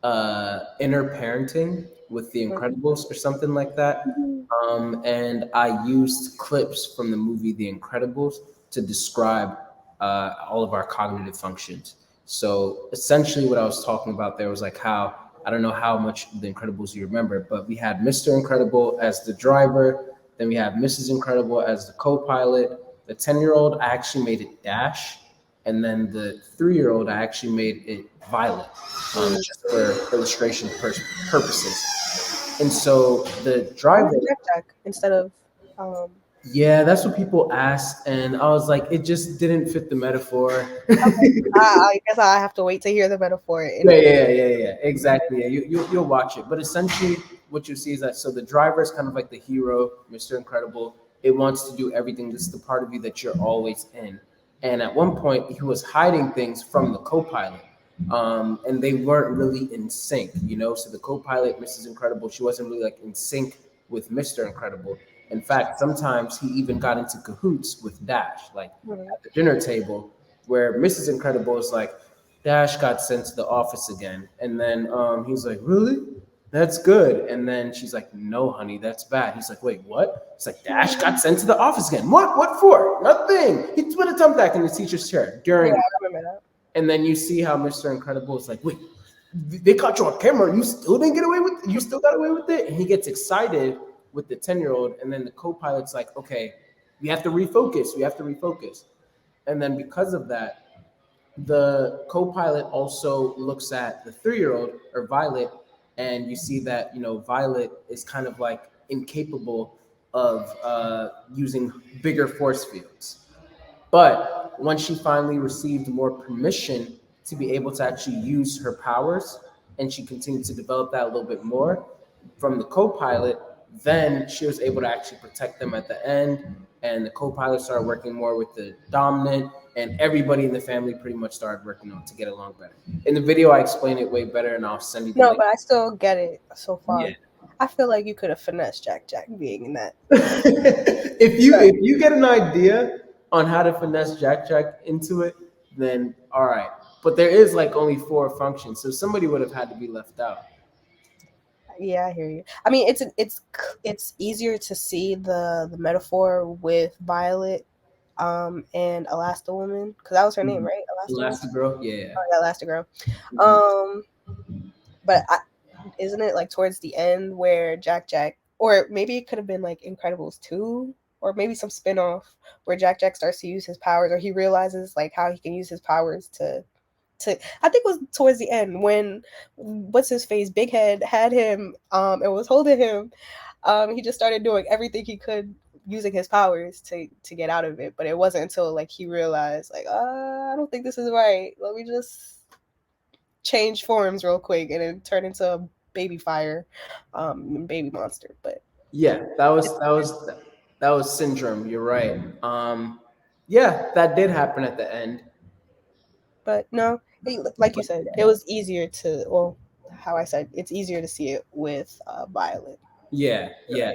Inner Parenting with the Incredibles or something like that. Mm-hmm. And I used clips from the movie The Incredibles to describe all of our cognitive functions. So essentially, what I was talking about there was like how I don't know how much of The Incredibles you remember, but we had Mr. Incredible as the driver, then we have Mrs. Incredible as the co-pilot. The 10-year-old, I actually made it Dash, and then the 3-year-old, I actually made it Violet, just for illustration purposes. And so the Why driver, not Jack Jack instead of um yeah, that's what people asked, and I was like, it just didn't fit the metaphor. I guess I have to wait to hear the metaphor Yeah, anyway. yeah, yeah, yeah, exactly. Yeah, you'll watch it, but essentially, what you see is that so the driver is kind of like the hero, Mr. Incredible. It wants to do everything. This is the part of you that you're always in. And at one point, he was hiding things from the co-pilot, and they weren't really in sync. So the co-pilot, Mrs. Incredible, she wasn't really like in sync with Mr. Incredible. In fact, sometimes he even got into cahoots with Dash, like Mhm. at the dinner table, where Mrs. Incredible is like, Dash got sent to the office again. And then he's like, really? that's good. And then she's like, no, honey, that's bad. He's like, wait, what? It's like, Dash got sent to the office again. What for? Nothing. He put a thumbtack in the teacher's chair during. Yeah, I remember that. And then you see how Mr. Incredible is like, wait, they caught you on camera and you still didn't get away with it? You still got away with it? And he gets excited with the 10-year-old. And then the co-pilot's like, okay, we have to refocus. And then because of that, the co-pilot also looks at the 3-year-old or Violet, and you see that, Violet is kind of like incapable of using bigger force fields. But when she finally received more permission to be able to actually use her powers, and she continued to develop that a little bit more from the co-pilot, then she was able to actually protect them at the end. And the co-pilot started working more with the dominant, and everybody in the family pretty much started working on to get along better. In the video, I explain it way better, and I'll send you the link. But I still get it so far. Yeah. I feel like you could have finessed Jack being in that. if you get an idea on how to finesse Jack into it, then all right. But there is like only 4 functions, so somebody would have had to be left out. Yeah, I hear you. I mean, it's easier to see the metaphor with Violet, and Elasti-Woman, because that was her name, right? Elastigirl, yeah. Oh, yeah, Elastigirl. But isn't it like towards the end where Jack, or maybe it could have been like Incredibles 2, or maybe some spin-off where Jack starts to use his powers, or he realizes like how he can use his powers to I think it was towards the end when what's his face, Big Head, had him and was holding him. He just started doing everything he could using his powers to get out of it. But it wasn't until like he realized like, I don't think this is right. Let me just change forms real quick and then turn into a baby fire, baby monster. But yeah, that was Syndrome. You're right. Yeah, that did happen at the end. But no, like you said, it was easier to, well, how I said, it's easier to see it with Violet. Yeah.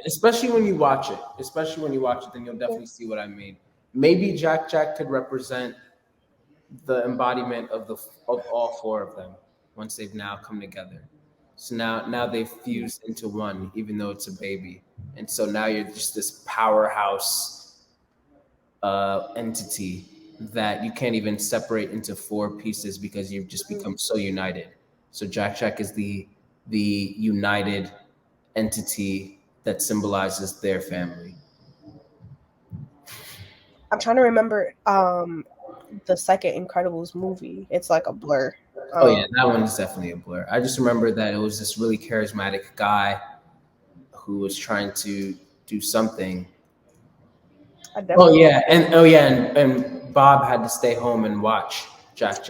Especially when you watch it. Then you'll definitely see what I mean. Maybe Jack could represent the embodiment of all 4 of them once they've now come together. So now they've fused into one, even though it's a baby. And so now you're just this powerhouse entity that you can't even separate into 4 pieces because you've just become so united. So Jack is the united entity that symbolizes their family. I'm trying to remember the second Incredibles movie. It's like a blur. Oh yeah, that one is definitely a blur. I just remember that it was this really charismatic guy who was trying to do something. And Bob had to stay home and watch Jack.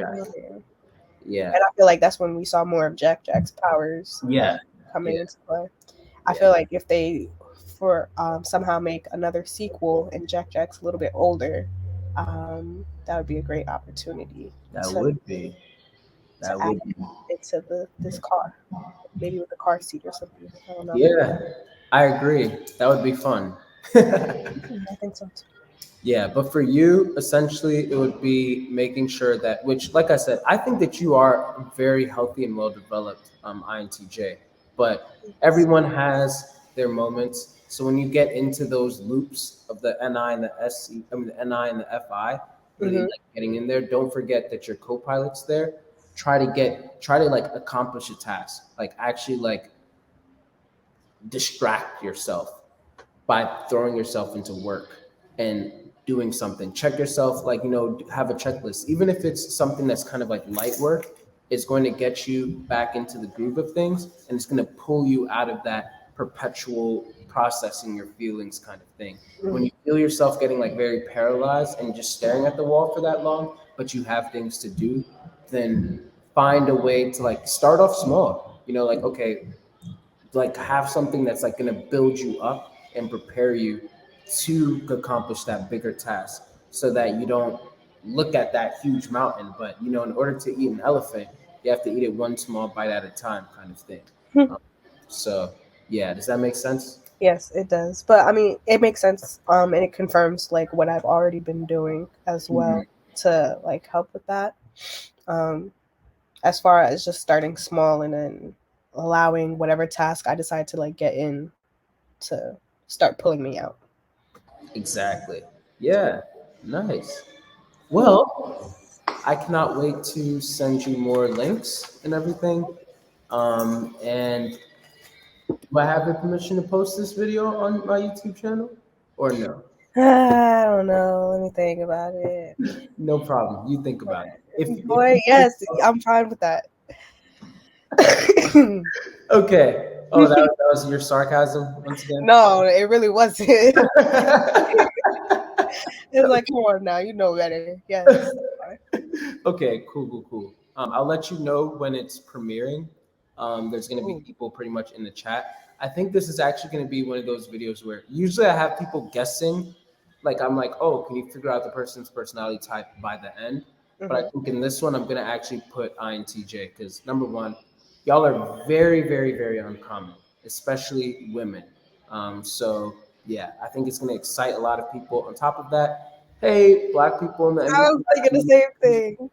Yeah. And I feel like that's when we saw more of Jack's powers coming into play. I feel like if they somehow make another sequel and Jack's a little bit older, that would be a great opportunity. That would be. Into this car, maybe with a car seat or something. I don't know. Yeah, I agree. That would be fun. I think so too. Yeah, but for you, essentially, it would be making sure that, which, like I said, I think that you are very healthy and well-developed INTJ, but everyone has their moments. So when you get into those loops of the NI and the the NI and the FI, really like getting in there, don't forget that your co-pilot's there. Try to like accomplish a task, like actually like distract yourself by throwing yourself into work and doing something. Check yourself, like, have a checklist. Even if it's something that's kind of like light work, it's going to get you back into the groove of things, and it's going to pull you out of that perpetual processing your feelings kind of thing. When you feel yourself getting like very paralyzed and just staring at the wall for that long, but you have things to do, then find a way to like start off small, like, okay, like have something that's like going to build you up and prepare you to accomplish that bigger task, so that you don't look at that huge mountain, but in order to eat an elephant, you have to eat it one small bite at a time kind of thing. So yeah, does that make sense? Yes, it does. But I mean, it makes sense, and it confirms like what I've already been doing as well to like help with that. As far as just starting small and then allowing whatever task I decide to like get in to start pulling me out. Exactly. Yeah. Nice. Well, I cannot wait to send you more links and everything. And do I have your permission to post this video on my YouTube channel or no? I don't know. Let me think about it. No problem. You think about it. If Boy, yes, I'm fine with that. okay. Oh, that was your sarcasm once again. No, it really wasn't. It's like, come on now, you know better. Yes. Okay, cool. I'll let you know when it's premiering. There's going to be Ooh. people pretty much in the chat. I think this is actually going to be one of those videos where usually I have people guessing. Like, I'm like, oh, can you figure out the person's personality type by the end? But I think in this one, I'm going to actually put INTJ because number one, y'all are very, very, very uncommon, especially women. So, yeah, I think it's going to excite a lot of people. On top of that, hey, Black people in the I was thinking the same thing.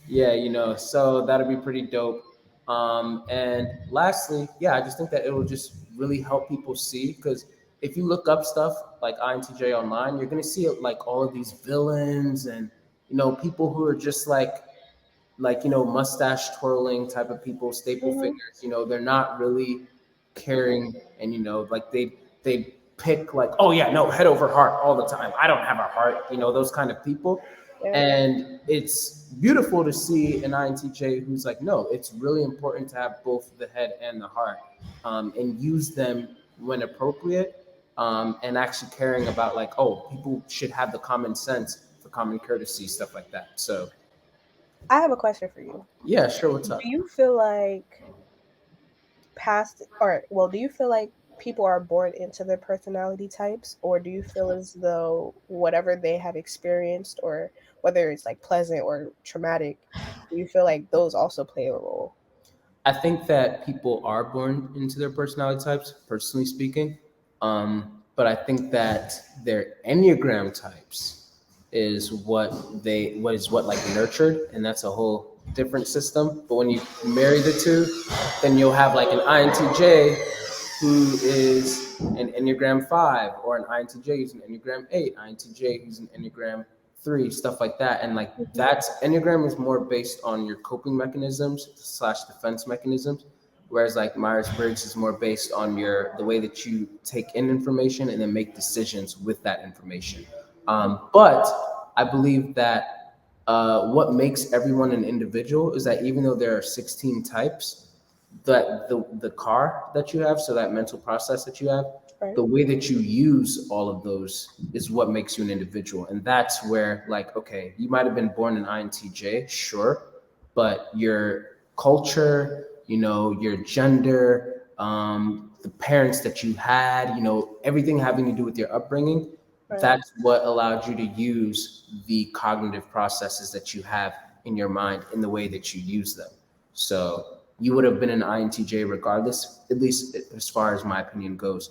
yeah, so that'll be pretty dope. And lastly, yeah, I just think that it will just really help people see because if you look up stuff like INTJ online, you're gonna see like all of these villains and people who are just like mustache twirling type of people, staple figures. They're not really caring, and like they pick like, oh yeah, no, head over heart all the time. I don't have a heart. Those kind of people. Yeah. And it's beautiful to see an INTJ who's like, no, it's really important to have both the head and the heart, and use them when appropriate, and actually caring about like, oh, people should have the common sense for common courtesy, stuff like that. So I have a question for you. yeah, sure. What's up? Do you feel like do you feel like people are born into their personality types, or do you feel as though whatever they have experienced, or whether it's like pleasant or traumatic, do you feel like those also play a role? I think that people are born into their personality types, personally speaking. But I think that their Enneagram types is what like nurtured, and that's a whole different system. But when you marry the two, then you'll have like an INTJ who is an Enneagram 5, or an INTJ who's an Enneagram 8, INTJ who's an Enneagram 3, stuff like that. And like that's Enneagram is more based on your coping mechanisms / defense mechanisms, whereas like Myers-Briggs is more based on the way that you take in information and then make decisions with that information. But I believe that what makes everyone an individual is that even though there are 16 types, that the car that you have, so that mental process that you have, Right. the way that you use all of those is what makes you an individual. And that's where like, okay, you might have been born an INTJ, sure, but your culture, your gender, the parents that you had, everything having to do with your upbringing, Right. that's what allowed you to use the cognitive processes that you have in your mind in the way that you use them. So you would have been an INTJ regardless, at least as far as my opinion goes.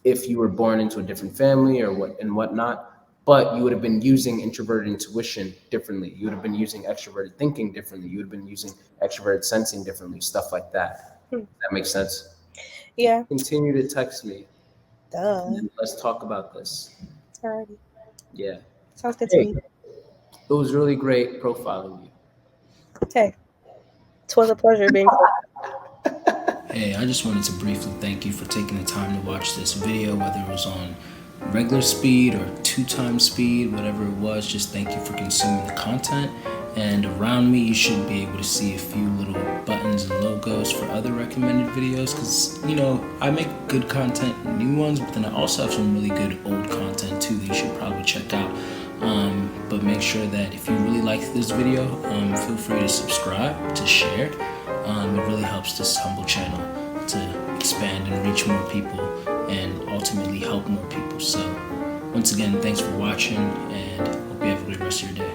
If you were born into a different family or whatnot, but you would have been using introverted intuition differently. You would have been using extroverted thinking differently. You would have been using extroverted sensing differently, stuff like that. That makes sense? Yeah. Continue to text me. Duh. And let's talk about this. Alrighty. Yeah. Sounds good to me. It was really great profiling you. Hey, it was a pleasure being. Hey, I just wanted to briefly thank you for taking the time to watch this video, whether it was on regular speed or 2x speed, whatever it was. Just thank you for consuming the content. And around me, you should be able to see a few little buttons and logos for other recommended videos because, I make good content, new ones, but then I also have some really good old content too that you should probably check out. But make sure that if you really like this video, feel free to subscribe, to share. It really helps this humble channel to expand and reach more people and ultimately help more people. So once again, thanks for watching and hope you have a great rest of your day.